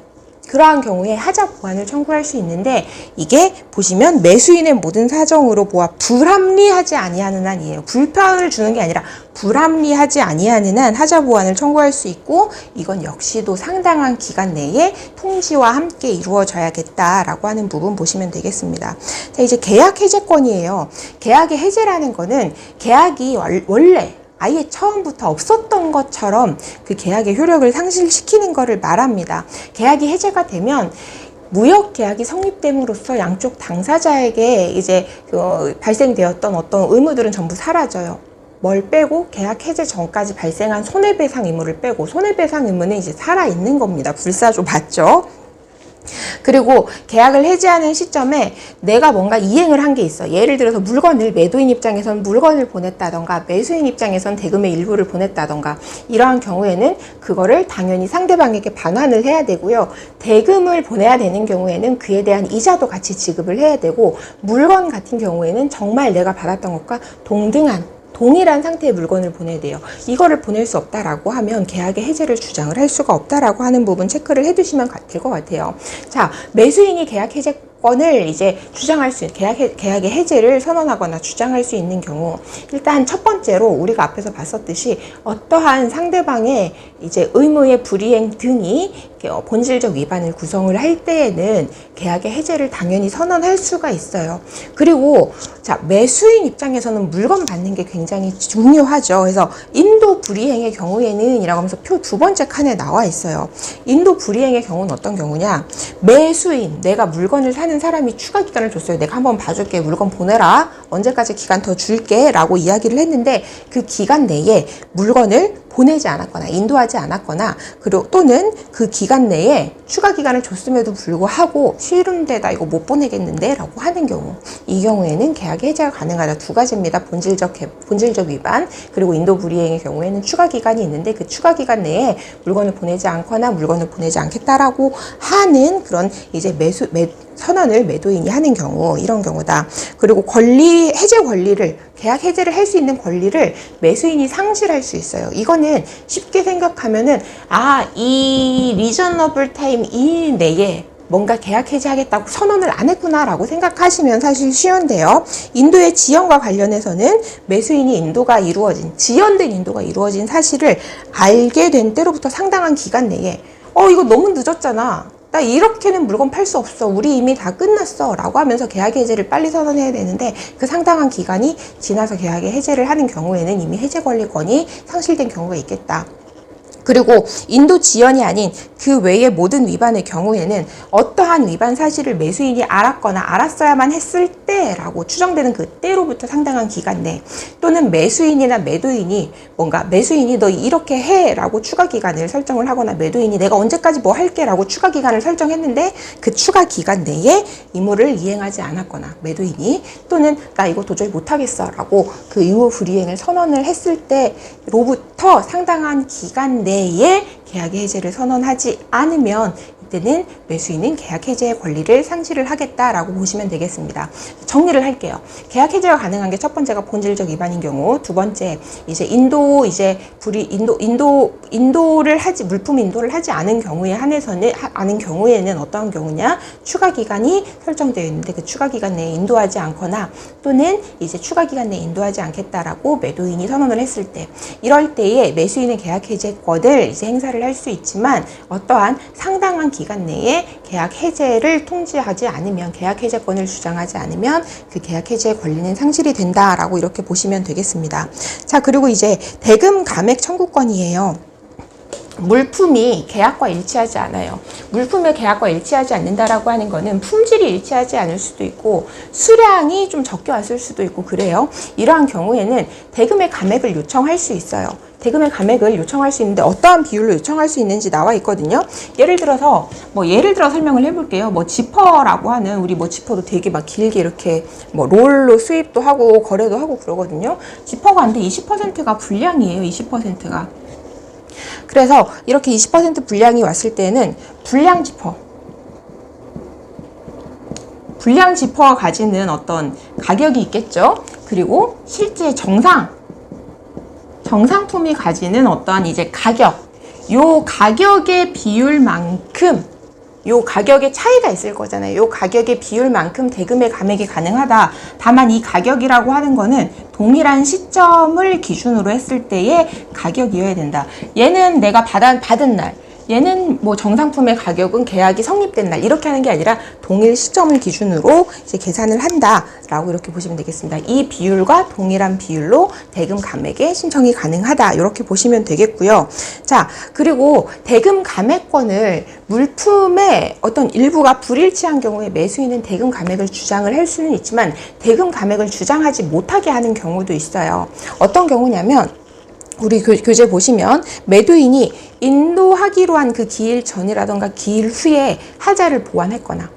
그러한 경우에 하자 보완을 청구할 수 있는데, 이게 보시면 매수인의 모든 사정으로 보아 불합리하지 아니하는 한이에요. 불편을 주는 게 아니라 불합리하지 아니하는 한 하자 보완을 청구할 수 있고, 이건 역시도 상당한 기간 내에 통지와 함께 이루어져야겠다라고 하는 부분 보시면 되겠습니다. 자, 이제 계약 해제권이에요. 계약의 해제라는 거는 계약이 원래 아예 처음부터 없었던 것처럼 그 계약의 효력을 상실시키는 것을 말합니다. 계약이 해제가 되면 무역 계약이 성립됨으로써 양쪽 당사자에게 이제 발생되었던 어떤 의무들은 전부 사라져요. 뭘 빼고 계약 해제 전까지 발생한 손해배상 의무를 빼고, 손해배상 의무는 이제 살아있는 겁니다. 불사조 맞죠? 그리고 계약을 해지하는 시점에 내가 뭔가 이행을 한 게 있어. 예를 들어서 물건을, 매도인 입장에선 물건을 보냈다던가, 매수인 입장에선 대금의 일부를 보냈다던가, 이러한 경우에는 그거를 당연히 상대방에게 반환을 해야 되고요. 대금을 보내야 되는 경우에는 그에 대한 이자도 같이 지급을 해야 되고, 물건 같은 경우에는 정말 내가 받았던 것과 동일한 상태의 물건을 보내야 돼요. 이거를 보낼 수 없다라고 하면 계약의 해제를 주장을 할 수가 없다라고 하는 부분 체크를 해두시면 될 것 같아요. 자, 매수인이 계약 해제권을 이제 주장할 수 있는, 계약의 해제를 선언하거나 주장할 수 있는 경우, 일단 첫 번째로 우리가 앞에서 봤었듯이 어떠한 상대방의 이제 의무의 불이행 등이 본질적 위반을 구성을 할 때에는 계약의 해제를 당연히 선언할 수가 있어요. 그리고 자, 매수인 입장에서는 물건 받는 게 굉장히 중요하죠. 그래서 인도 불이행의 경우에는 이라고 하면서 표 2번째 칸에 나와 있어요. 인도 불이행의 경우는 어떤 경우냐? 매수인, 내가 물건을 사는 사람이 추가 기간을 줬어요. 내가 한번 봐줄게. 물건 보내라. 언제까지 기간 더 줄게. 라고 이야기를 했는데, 그 기간 내에 물건을 보내지 않았거나 인도하지 않았거나, 그리고 또는 그 기간 내에 추가 기간을 줬음에도 불구하고 싫은데 나 이거 못 보내겠는데 라고 하는 경우, 이 경우에는 계약 해제가 가능하다. 2가지입니다. 본질적 위반, 그리고 인도 불이행의 경우에는 추가 기간이 있는데 그 추가 기간 내에 물건을 보내지 않거나 물건을 보내지 않겠다라고 하는 그런 이제 선언을 매도인이 하는 경우, 이런 경우다. 그리고 해제 권리를, 계약 해제를 할 수 있는 권리를 매수인이 상실할 수 있어요. 이거는 쉽게 생각하면은, 이 리저너블 타임 이내에 뭔가 계약 해제하겠다고 선언을 안 했구나라고 생각하시면 사실 쉬운데요. 인도의 지연과 관련해서는 매수인이 지연된 인도가 이루어진 사실을 알게 된 때로부터 상당한 기간 내에 이거 너무 늦었잖아. 나 이렇게는 물건 팔 수 없어. 우리 이미 다 끝났어. 라고 하면서 계약 해제를 빨리 선언해야 되는데, 그 상당한 기간이 지나서 계약의 해제를 하는 경우에는 이미 해제 권리권이 상실된 경우가 있겠다. 그리고 인도 지연이 아닌 그 외의 모든 위반의 경우에는 어떠한 위반 사실을 매수인이 알았거나 알았어야만 했을 때라고 추정되는 그때로부터 상당한 기간 내, 또는 매수인이나 매도인이 뭔가 매수인이 너 이렇게 해 라고 추가 기간을 설정을 하거나 매도인이 내가 언제까지 뭐 할게 라고 추가 기간을 설정했는데 그 추가 기간 내에 의무를 이행하지 않았거나 매도인이, 또는 나 이거 도저히 못하겠어 라고 그 의무 불이행을 선언을 했을 때로부터 상당한 기간 내에 계약의 해제를 선언하지 않으면 이때는 매수인은 계약 해제의 권리를 상실을 하겠다라고 보시면 되겠습니다. 정리를 할게요. 계약 해제가 가능한 게 첫 번째가 본질적 위반인 경우, 두 번째 이제 인도를 하지 물품 인도를 하지 않은 경우에 한해서는 않은 경우에는 어떠한 경우냐? 추가 기간이 설정되어 있는데 그 추가 기간 내에 인도하지 않거나, 또는 이제 추가 기간 내에 인도하지 않겠다라고 매도인이 선언을 했을 때, 이럴 때에 매수인은 계약 해제권을 이제 행사를 할 수 있지만 어떠한 상당한 기간 내에 계약 해제를 통지하지 않으면, 계약 해제권을 주장하지 않으면 그 계약 해제의 권리는 상실이 된다라고 이렇게 보시면 되겠습니다. 자, 그리고 이제 대금 감액 청구권이에요. 물품이 계약과 일치하지 않아요. 물품의 계약과 일치하지 않는다라고 하는 거는 품질이 일치하지 않을 수도 있고 수량이 좀 적게 왔을 수도 있고 그래요. 이러한 경우에는 대금의 감액을 요청할 수 있어요. 대금의 감액을 요청할 수 있는데 어떠한 비율로 요청할 수 있는지 나와 있거든요. 예를 들어서 설명을 해볼게요. 지퍼라고 하는, 우리 지퍼도 되게 막 길게 이렇게 롤로 수입도 하고 거래도 하고 그러거든요. 지퍼가 안 돼 20%가 불량이에요. 20%가. 그래서 이렇게 20% 불량이 왔을 때는 불량 지퍼가 가지는 어떤 가격이 있겠죠. 그리고 실제 정상품이 가지는 어떠한 이제 요 가격의 비율만큼, 요 가격의 차이가 있을 거잖아요. 요 가격의 비율만큼 대금의 감액이 가능하다. 다만 이 가격이라고 하는 거는 동일한 시점을 기준으로 했을 때의 가격이어야 된다. 얘는 내가 받은 날, 얘는 정상품의 가격은 계약이 성립된 날, 이렇게 하는 게 아니라 동일 시점을 기준으로 이제 계산을 한다라고 이렇게 보시면 되겠습니다. 이 비율과 동일한 비율로 대금 감액의 신청이 가능하다, 이렇게 보시면 되겠고요. 자, 그리고 대금 감액권을 물품의 어떤 일부가 불일치한 경우에 매수인은 대금 감액을 주장을 할 수는 있지만 대금 감액을 주장하지 못하게 하는 경우도 있어요. 어떤 경우냐면, 우리 교재 보시면 매도인이 인도하기로 한 그 기일 전이라던가 기일 후에 하자를 보완했거나,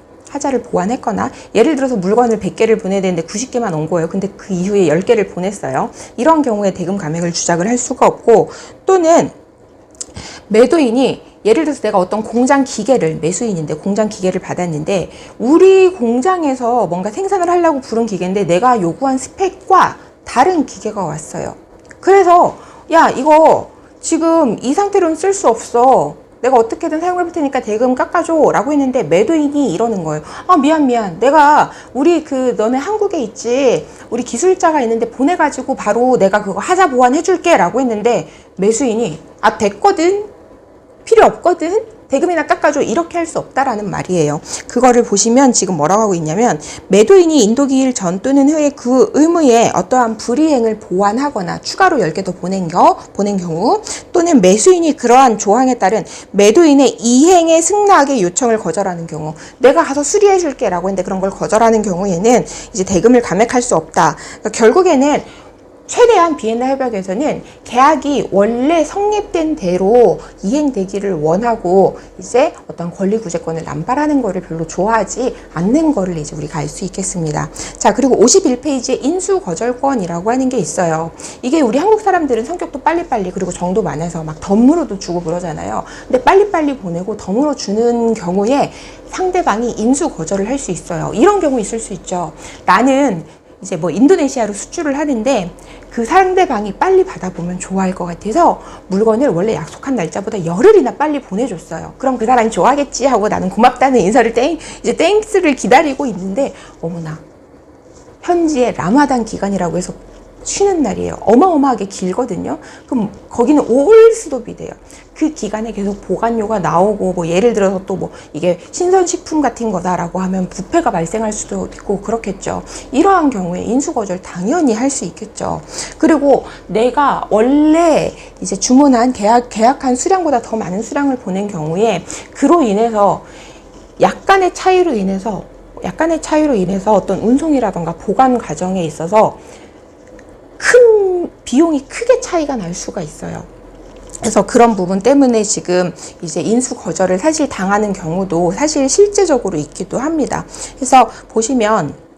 예를 들어서 물건을 100개를 보내야 되는데 90개만 온 거예요. 근데 그 이후에 10개를 보냈어요. 이런 경우에 대금 감액을 주장을 할 수가 없고, 또는 매도인이 예를 들어서 내가 어떤 공장 기계를, 매수인인데 공장 기계를 받았는데 우리 공장에서 뭔가 생산을 하려고 부른 기계인데 내가 요구한 스펙과 다른 기계가 왔어요. 그래서 야, 이거 지금 이 상태로는 쓸 수 없어. 내가 어떻게든 사용해 볼 테니까 대금 깎아줘 라고 했는데 매도인이 이러는 거예요. 아, 미안. 내가 너네 한국에 있지. 우리 기술자가 있는데 보내가지고 바로 내가 그거 하자 보완해 줄게 라고 했는데 매수인이 됐거든. 필요 없거든. 대금이나 깎아줘. 이렇게 할 수 없다라는 말이에요. 그거를 보시면 지금 뭐라고 하고 있냐면, 매도인이 인도기일 전 또는 후에 그 의무에 어떠한 불이행을 보완하거나 추가로 10개 더 보낸 경우, 또는 매수인이 그러한 조항에 따른 매도인의 이행의 승낙의 요청을 거절하는 경우, 내가 가서 수리해 줄게 라고 했는데 그런 걸 거절하는 경우에는 이제 대금을 감액할 수 없다. 그러니까 결국에는 최대한 비엔나 협약에서는 계약이 원래 성립된 대로 이행되기를 원하고 이제 어떤 권리 구제권을 남발하는 거를 별로 좋아하지 않는 거를 이제 우리가 알 수 있겠습니다. 자, 그리고 51페이지에 인수 거절권이라고 하는 게 있어요. 이게 우리 한국 사람들은 성격도 빨리빨리, 그리고 정도 많아서 막 덤으로도 주고 그러잖아요. 근데 빨리빨리 보내고 덤으로 주는 경우에 상대방이 인수 거절을 할 수 있어요. 이런 경우 있을 수 있죠. 나는 이제 인도네시아로 수출을 하는데 그 상대방이 빨리 받아보면 좋아할 것 같아서 물건을 원래 약속한 날짜보다 열흘이나 빨리 보내줬어요. 그럼 그 사람이 좋아하겠지 하고 나는 고맙다는 인사를 땡스를 기다리고 있는데, 어머나, 현지의 라마단 기간이라고 해서 쉬는 날이에요. 어마어마하게 길거든요. 그럼 거기는 올 스톱이 돼요. 그 기간에 계속 보관료가 나오고, 뭐 예를 들어서 또 뭐 이게 신선식품 같은 거다라고 하면 부패가 발생할 수도 있고 그렇겠죠. 이러한 경우에 인수거절 당연히 할 수 있겠죠. 그리고 내가 원래 이제 주문한 계약한 수량보다 더 많은 수량을 보낸 경우에 그로 인해서 약간의 차이로 인해서 어떤 운송이라던가 보관 과정에 있어서 큰 비용이 크게 차이가 날 수가 있어요. 그래서 그런 부분 때문에 지금 이제 인수 거절을 사실 당하는 경우도 사실 실제적으로 있기도 합니다. 그래서 보시면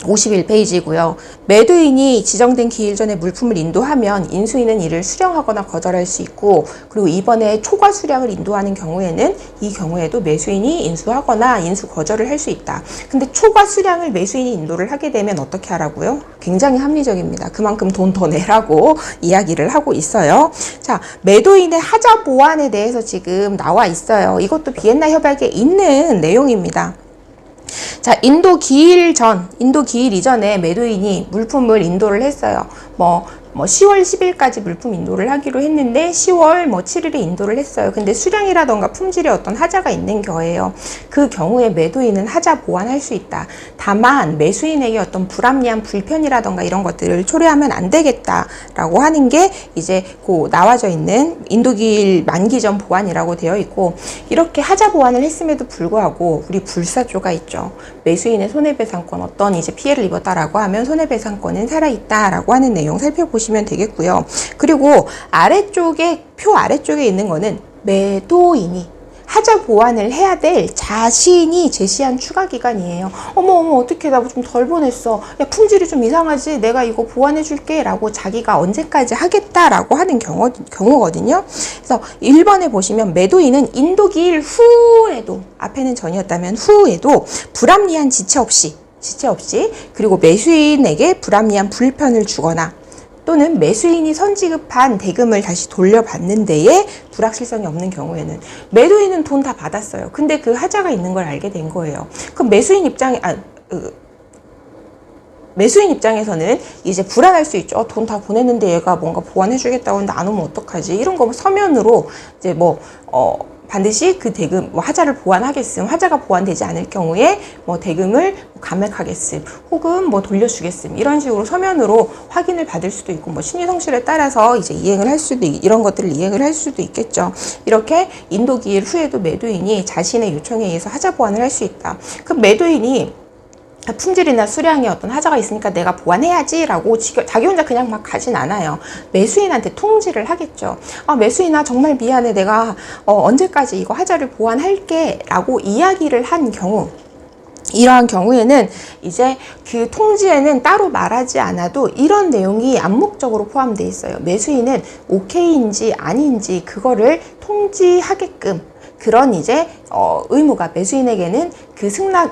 51페이지고요. 매도인이 지정된 기일 전에 물품을 인도하면 인수인은 이를 수령하거나 거절할 수 있고, 그리고 이번에 초과 수량을 인도하는 경우에는 이 경우에도 매수인이 인수하거나 인수 거절을 할 수 있다. 근데 초과 수량을 매수인이 인도를 하게 되면 어떻게 하라고요? 굉장히 합리적입니다. 그만큼 돈 더 내라고 이야기를 하고 있어요. 자, 매도인의 하자 보완에 대해서 지금 나와 있어요. 이것도 비엔나 협약에 있는 내용입니다. 자, 인도 기일 이전에 매도인이 물품을 인도를 했어요. 뭐 10월 10일까지 물품 인도를 하기로 했는데 10월 7일에 인도를 했어요. 근데 수량이라던가 품질에 어떤 하자가 있는 거예요. 그 경우에 매도인은 하자 보완할 수 있다. 다만 매수인에게 어떤 불합리한 불편이라던가 이런 것들을 초래하면 안 되겠다라고 하는 게 이제 그 나와져 있는 인도기일 만기 전 보완이라고 되어 있고, 이렇게 하자 보완을 했음에도 불구하고 우리 불사조가 있죠. 매수인의 손해배상권, 어떤 이제 피해를 입었다라고 하면 손해배상권은 살아있다라고 하는 내용 살펴보시면 되겠고요. 그리고 표 아래쪽에 있는 거는 매도인이 하자 보완을 해야 될 자신이 제시한 추가 기간이에요. 어머 어떻게 나 좀 덜 보냈어. 야, 품질이 좀 이상하지. 내가 이거 보완해 줄게 라고 자기가 언제까지 하겠다라고 하는 경우거든요. 그래서 1번에 보시면 매도인은 인도기일 후에도, 앞에는 전이었다면 후에도 불합리한 지체 없이 그리고 매수인에게 불합리한 불편을 주거나 또는 매수인이 선지급한 대금을 다시 돌려받는 데에 불확실성이 없는 경우에는, 매도인은 돈 다 받았어요. 근데 그 하자가 있는 걸 알게 된 거예요. 그럼 매수인 입장에서는 이제 불안할 수 있죠. 돈 다 보냈는데 얘가 뭔가 보완해주겠다고 하는데 안 오면 어떡하지? 이런 거 서면으로 이제 반드시 그 대금, 하자를 보완하겠음, 하자가 보완되지 않을 경우에 대금을 감액하겠음, 혹은 돌려주겠음, 이런 식으로 서면으로 확인을 받을 수도 있고, 심리 성실에 따라서 이제 이런 것들을 이행을 할 수도 있겠죠. 이렇게 인도기일 후에도 매도인이 자신의 요청에 의해서 하자 보완을 할 수 있다. 그럼 매도인이 품질이나 수량에 어떤 하자가 있으니까 내가 보완해야지 라고 자기 혼자 그냥 막 가진 않아요. 매수인한테 통지를 하겠죠. 매수인아 정말 미안해, 내가 언제까지 이거 하자를 보완할게 라고 이야기를 한 경우, 이러한 경우에는 이제 그 통지에는 따로 말하지 않아도 이런 내용이 암묵적으로 포함되어 있어요. 매수인은 오케이인지 아닌지 그거를 통지하게끔, 그런 이제 의무가 매수인에게는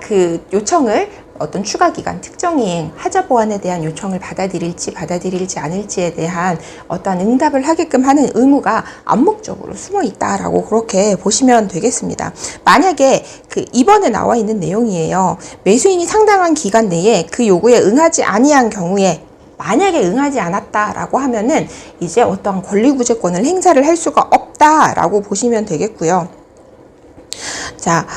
그 요청을 어떤 추가 기간, 특정 이행, 하자 보완에 대한 요청을 받아들일지 않을지에 대한 어떤 응답을 하게끔 하는 의무가 암묵적으로 숨어 있다라고 그렇게 보시면 되겠습니다. 만약에 그 2번에 나와 있는 내용이에요. 매수인이 상당한 기간 내에 그 요구에 응하지 아니한 경우에, 만약에 응하지 않았다라고 하면은 이제 어떠한 권리구제권을 행사를 할 수가 없다라고 보시면 되겠고요. 자,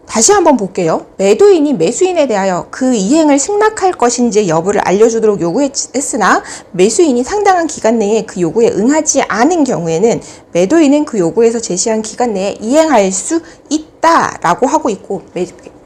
다시 한번 볼게요. 매도인이 매수인에 대하여 그 이행을 승낙할 것인지 여부를 알려주도록 요구했으나 매수인이 상당한 기간 내에 그 요구에 응하지 않은 경우에는 매도인은 그 요구에서 제시한 기간 내에 이행할 수 있다라고 하고 있고,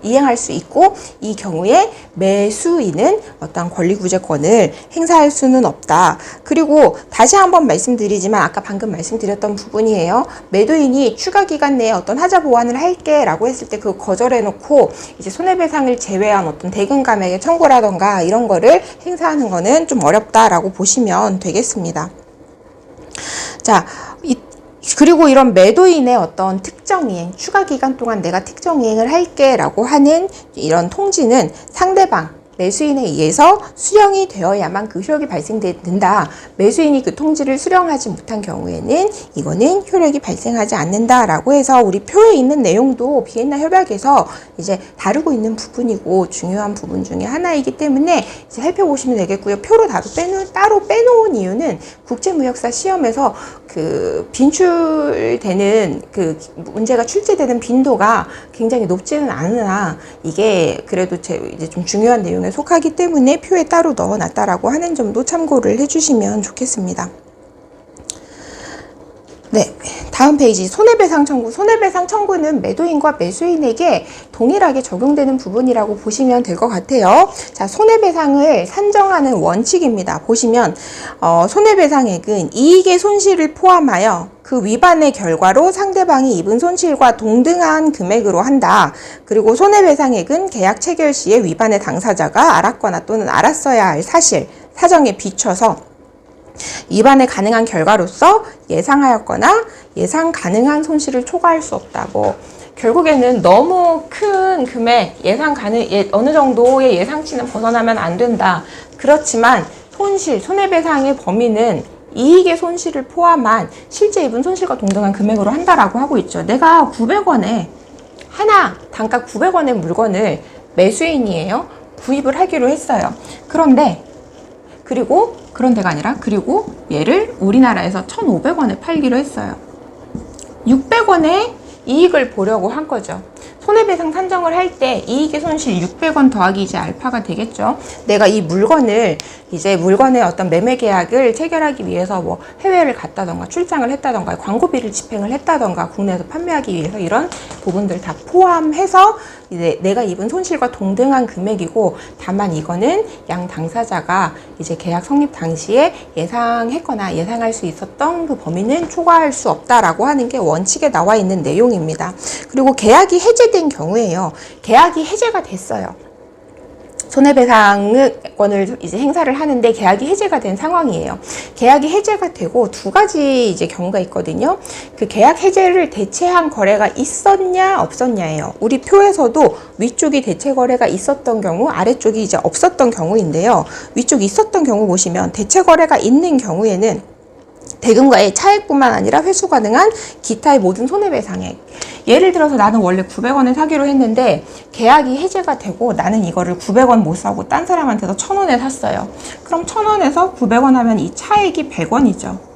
이행할 수 있고, 이 경우에 매수인은 어떤 권리구제권을 행사할 수는 없다. 그리고 다시 한번 말씀드리지만 아까 방금 말씀드렸던 부분이에요. 매도인이 추가 기간 내에 어떤 하자 보완을 할게 라고 했을 때 그거 거절해 놓고 이제 손해배상을 제외한 어떤 대금 감액의 청구라던가 이런 거를 행사하는 거는 좀 어렵다라고 보시면 되겠습니다. 자, 그리고 이런 매도인의 어떤 특정 이행, 추가 기간 동안 내가 특정 이행을 할게 라고 하는 이런 통지는 상대방, 매수인에 의해서 수령이 되어야만 그 효력이 발생된다. 매수인이 그 통지를 수령하지 못한 경우에는 이거는 효력이 발생하지 않는다라고 해서 우리 표에 있는 내용도 비엔나 협약에서 이제 다루고 있는 부분이고 중요한 부분 중에 하나이기 때문에 이제 살펴보시면 되겠고요. 표로 따로 빼놓은 이유는 국제무역사 시험에서 그 빈출되는 그 문제가 출제되는 빈도가 굉장히 높지는 않으나 이게 그래도 이제 좀 중요한 내용에 속하기 때문에 표에 따로 넣어놨다라고 하는 점도 참고를 해주시면 좋겠습니다. 네, 다음 페이지 손해배상 청구. 손해배상 청구는 매도인과 매수인에게 동일하게 적용되는 부분이라고 보시면 될 것 같아요. 자, 손해배상을 산정하는 원칙입니다. 보시면 손해배상액은 이익의 손실을 포함하여 그 위반의 결과로 상대방이 입은 손실과 동등한 금액으로 한다. 그리고 손해배상액은 계약 체결 시에 위반의 당사자가 알았거나 또는 알았어야 할 사실, 사정에 비춰서 위반의 가능한 결과로서 예상하였거나 예상 가능한 손실을 초과할 수 없다. 결국에는 너무 큰 금액, 어느 정도의 예상치는 벗어나면 안 된다. 그렇지만 손해배상의 범위는 이익의 손실을 포함한 실제 입은 손실과 동등한 금액으로 한다라고 하고 있죠. 내가 900원에 단가 900원의 물건을 매수인이에요. 구입을 하기로 했어요. 그리고 얘를 우리나라에서 1,500원에 팔기로 했어요. 600원의 이익을 보려고 한 거죠. 손해배상 산정을 할 때 이익의 손실 600원 더하기 이제 알파가 되겠죠. 내가 이 물건의 어떤 매매 계약을 체결하기 위해서 해외를 갔다던가 출장을 했다던가 광고비를 집행을 했다던가 국내에서 판매하기 위해서 이런 부분들 다 포함해서 이제 내가 입은 손실과 동등한 금액이고, 다만 이거는 양 당사자가 이제 계약 성립 당시에 예상했거나 예상할 수 있었던 그 범위는 초과할 수 없다라고 하는 게 원칙에 나와 있는 내용입니다. 그리고 계약이 해제된 경우에요. 계약이 해제가 됐어요. 손해배상권을 이제 행사를 하는데 계약이 해제가 된 상황이에요. 계약이 해제가 되고 두 가지 이제 경우가 있거든요. 그 계약 해제를 대체한 거래가 있었냐 없었냐예요. 우리 표에서도 위쪽이 대체 거래가 있었던 경우, 아래쪽이 이제 없었던 경우인데요. 위쪽이 있었던 경우 보시면 대체 거래가 있는 경우에는 대금과의 차액뿐만 아니라 회수 가능한 기타의 모든 손해배상액. 예를 들어서 나는 원래 900원에 사기로 했는데 계약이 해제가 되고 나는 이거를 900원 못 사고 딴 사람한테서 1000원에 샀어요. 그럼 1000원에서 900원 하면 이 차액이 100원이죠.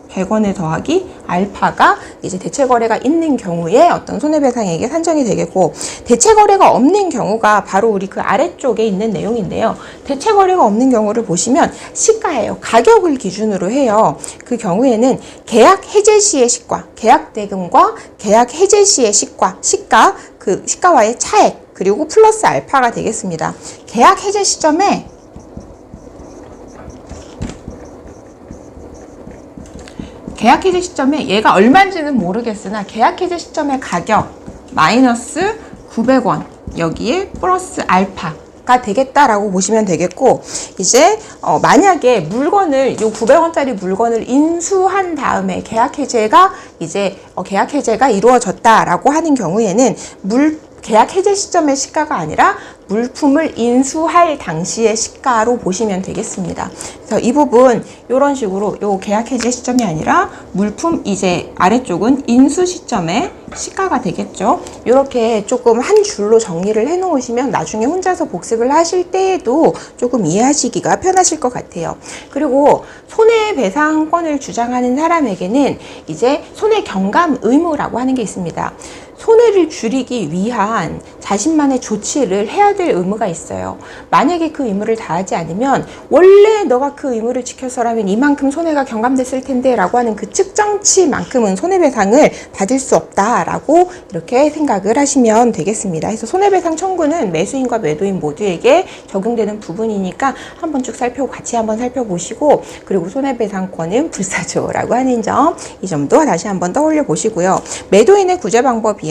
100원에 더하기 알파가 이제 대체 거래가 있는 경우에 어떤 손해배상액이 산정이 되겠고, 대체 거래가 없는 경우가 바로 우리 그 아래쪽에 있는 내용인데요. 대체 거래가 없는 경우를 보시면 시가예요. 가격을 기준으로 해요. 그 경우에는 계약 해제 시의 시가, 계약 대금과 계약 해제 시의 시가, 그 시가와의 차액, 그리고 플러스 알파가 되겠습니다. 계약 해제 시점에 계약 해제 시점에 얘가 얼마인지는 모르겠으나 계약 해제 시점의 가격 마이너스 900원 여기에 플러스 알파가 되겠다라고 보시면 되겠고, 이제 만약에 물건을 요 900원짜리 물건을 인수한 다음에 계약 해제가 이루어졌다라고 하는 경우에는 계약 해제 시점의 시가가 아니라 물품을 인수할 당시의 시가로 보시면 되겠습니다. 그래서 이 부분 이런 식으로 요 계약 해제 시점이 아니라 물품 이제 아래쪽은 인수 시점의 시가가 되겠죠. 이렇게 조금 한 줄로 정리를 해 놓으시면 나중에 혼자서 복습을 하실 때에도 조금 이해하시기가 편하실 것 같아요. 그리고 손해배상권을 주장하는 사람에게는 이제 손해경감 의무라고 하는 게 있습니다. 손해를 줄이기 위한 자신만의 조치를 해야 될 의무가 있어요. 만약에 그 의무를 다하지 않으면 원래 너가 그 의무를 지켰어라면 이만큼 손해가 경감됐을 텐데 라고 하는 그 측정치만큼은 손해배상을 받을 수 없다라고 이렇게 생각을 하시면 되겠습니다. 그래서 손해배상 청구는 매수인과 매도인 모두에게 적용되는 부분이니까 한번 쭉 같이 한번 살펴보시고, 그리고 손해배상권은 불사조라고 하는 점, 이 점도 다시 한번 떠올려 보시고요. 매도인의 구제 방법이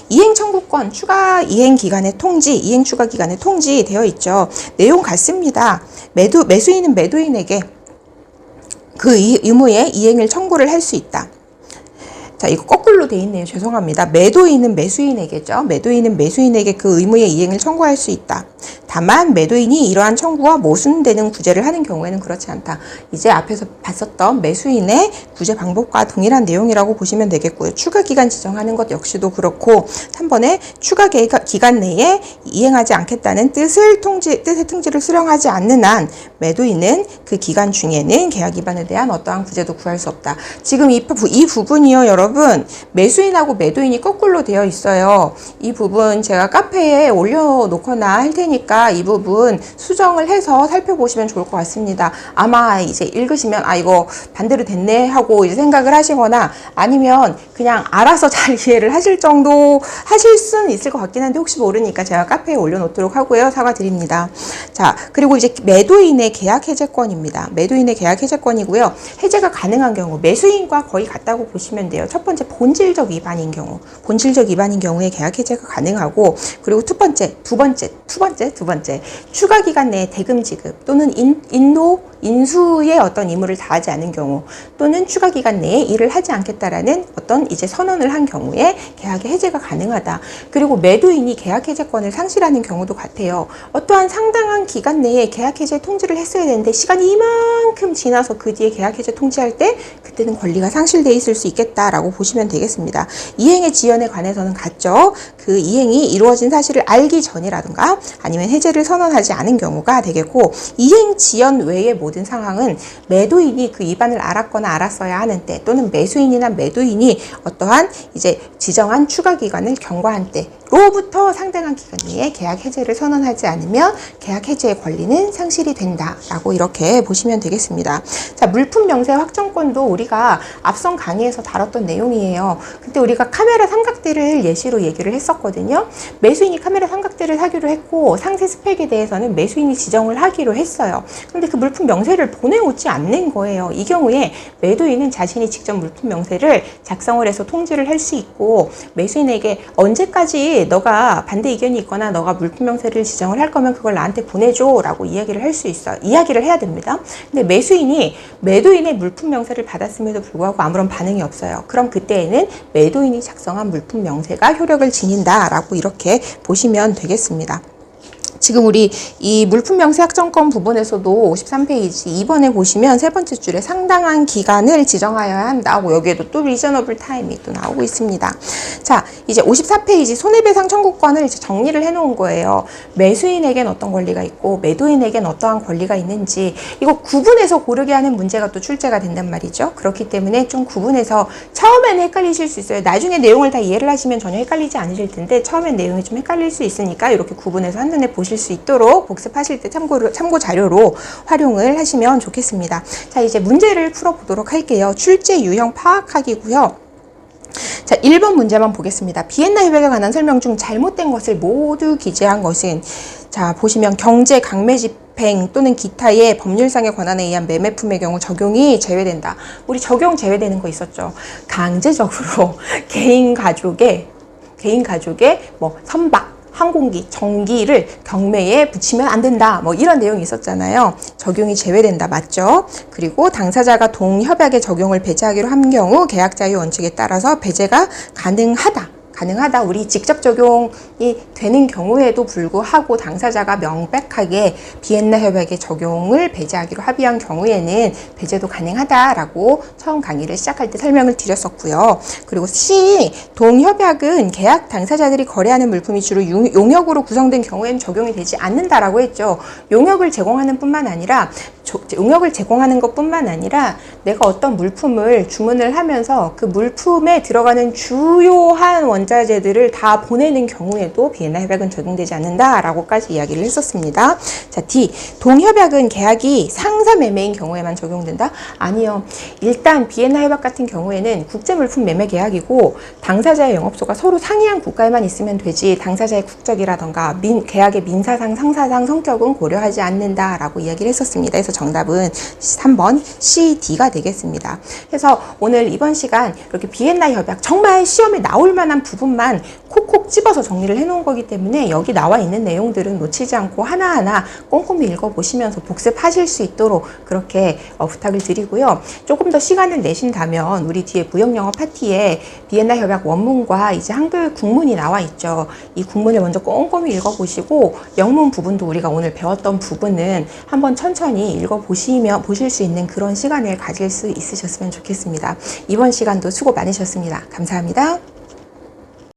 이행 청구권, 추가 이행 기간의 통지, 이행 추가 기간의 통지 되어 있죠. 내용 같습니다. 매수인은 매도인에게 그 의무의 이행을 청구를 할 수 있다. 자, 이거 거꾸로 돼 있네요. 죄송합니다. 매도인은 매수인에게죠. 매도인은 매수인에게 그 의무의 이행을 청구할 수 있다. 다만 매도인이 이러한 청구가 모순되는 구제를 하는 경우에는 그렇지 않다. 이제 앞에서 봤었던 매수인의 구제 방법과 동일한 내용이라고 보시면 되겠고요. 추가 기간 지정하는 것 역시도 그렇고 3번에 추가 기간 내에 이행하지 않겠다는 뜻의 통지를 수령하지 않는 한 매도인은 그 기간 중에는 계약 위반에 대한 어떠한 구제도 구할 수 없다. 지금 이 부분이요, 여러분, 매수인하고 매도인이 거꾸로 되어 있어요. 이 부분 제가 카페에 올려놓거나 할 테니까 이 부분 수정을 해서 살펴보시면 좋을 것 같습니다. 아마 이제 읽으시면 이거 반대로 됐네 하고 이제 생각을 하시거나 아니면 그냥 알아서 잘 이해를 하실 정도 하실 수는 있을 것 같긴 한데 혹시 모르니까 제가 카페에 올려놓도록 하고요. 사과드립니다. 자, 그리고 이제 매도인의 계약 해제권입니다. 매도인의 계약 해제권이고요. 해제가 가능한 경우 매수인과 거의 같다고 보시면 돼요. 첫 번째 본질적 위반인 경우, 본질적 위반인 경우에 계약 해제가 가능하고, 그리고 두 번째 추가 기간 내에 대금 지급 또는 인수의 어떤 의무를 다하지 않은 경우 또는 추가 기간 내에 일을 하지 않겠다라는 어떤 이제 선언을 한 경우에 계약의 해제가 가능하다. 그리고 매도인이 계약 해제권을 상실하는 경우도 같아요. 어떠한 상당한 기간 내에 계약 해제 통지를 했어야 되는데 시간이 이만큼 지나서 그 뒤에 계약 해제 통지할 때 그때는 권리가 상실돼 있을 수 있겠다라고 보시면 되겠습니다. 이행의 지연에 관해서는 같죠. 그 이행이 이루어진 사실을 알기 전이라든가 아니면 해제를 선언하지 않은 경우가 되겠고, 이행 지연 외의 모든 상황은 매도인이 그 위반을 알았거나 알았어야 하는 때 또는 매수인이나 매도인이 어떠한 이제 지정한 추가 기간을 경과한 때로부터 상당한 기간 내에 계약 해제를 선언하지 않으면 계약 해제의 권리는 상실이 된다라고 이렇게 보시면 되겠습니다. 자, 물품 명세 확정권도 우리가 앞선 강의에서 다뤘던 내용이에요. 그때 우리가 카메라 삼각대를 예시로 얘기를 했었거든요. 매수인이 카메라 삼각대를 사기로 했고 상세 스펙에 대해서는 매수인이 지정을 하기로 했어요. 그런데 그 물품 명세를 보내오지 않는 거예요. 이 경우에 매도인은 자신이 직접 물품 명세를 작성을 해서 통지를 할 수 있고, 매수인에게 언제까지 너가 반대 의견이 있거나 너가 물품 명세를 지정을 할 거면 그걸 나한테 보내줘 라고 이야기를 할 수 있어요. 이야기를 해야 됩니다. 근데 매수인이 매도인의 물품 명세를 받았음에도 불구하고 아무런 반응이 없어요. 그럼 그때에는 매도인이 작성한 물품 명세가 효력을 지닌다라고 이렇게 보시면 되겠습니다. 지금 우리 이 물품 명세 확정권 부분에서도 53페이지 2번에 보시면 세 번째 줄에 상당한 기간을 지정하여야 한다고, 여기에도 또 리저너블 타임이 또 나오고 있습니다. 자, 이제 54페이지 손해배상 청구권을 이제 정리를 해 놓은 거예요. 매수인에겐 어떤 권리가 있고 매도인에겐 어떠한 권리가 있는지 이거 구분해서 고르게 하는 문제가 또 출제가 된단 말이죠. 그렇기 때문에 좀 구분해서, 처음에는 헷갈리실 수 있어요. 나중에 내용을 다 이해를 하시면 전혀 헷갈리지 않으실 텐데 처음엔 내용이 좀 헷갈릴 수 있으니까 이렇게 구분해서 한눈에 보실 수 있도록 복습하실 때 참고 자료로 활용을 하시면 좋겠습니다. 자, 이제 문제를 풀어보도록 할게요. 출제 유형 파악하기고요. 자, 1번 문제만 보겠습니다. 비엔나 협약에 관한 설명 중 잘못된 것을 모두 기재한 것은, 자, 보시면 경제 강매 집행 또는 기타의 법률상의 권한에 의한 매매품의 경우 적용이 제외된다. 우리 적용 제외되는 거 있었죠. 강제적으로 개인 가족의 뭐 선박, 항공기, 전기를 경매에 붙이면 안 된다. 뭐 이런 내용이 있었잖아요. 적용이 제외된다. 맞죠? 그리고 당사자가 동협약의 적용을 배제하기로 한 경우 계약자의 원칙에 따라서 배제가 가능하다. 우리 직접 적용이 되는 경우에도 불구하고 당사자가 명백하게 비엔나 협약의 적용을 배제하기로 합의한 경우에는 배제도 가능하다라고 처음 강의를 시작할 때 설명을 드렸었고요. 그리고 C, 동협약은 계약 당사자들이 거래하는 물품이 주로 용역으로 구성된 경우에는 적용이 되지 않는다라고 했죠. 용역을 제공하는 것뿐만 아니라 내가 어떤 물품을 주문을 하면서 그 물품에 들어가는 주요한 원자재들을 다 보내는 경우에도 비엔나 협약은 적용되지 않는다라고까지 이야기를 했었습니다. 자, D. 동협약은 계약이 상사 매매인 경우에만 적용된다? 아니요. 일단 비엔나 협약 같은 경우에는 국제물품 매매 계약이고 당사자의 영업소가 서로 상이한 국가에만 있으면 되지 당사자의 국적이라던가 계약의 민사상, 상사상 성격은 고려하지 않는다라고 이야기를 했었습니다. 그래서 정답은 3번 C, D가 되겠습니다. 그래서 오늘 이번 시간 이렇게 비엔나 협약 정말 시험에 나올 만한 부분만 콕콕 집어서 정리를 해놓은 거기 때문에 여기 나와 있는 내용들은 놓치지 않고 하나하나 꼼꼼히 읽어보시면서 복습하실 수 있도록 그렇게 부탁을 드리고요. 조금 더 시간을 내신다면 우리 뒤에 무역영어 파티에 비엔나 협약 원문과 이제 한글 국문이 나와 있죠. 이 국문을 먼저 꼼꼼히 읽어보시고 영문 부분도 우리가 오늘 배웠던 부분은 한번 천천히 읽어보시며 보실 수 있는 그런 시간을 가질 수 있으셨으면 좋겠습니다. 이번 시간도 수고 많으셨습니다. 감사합니다.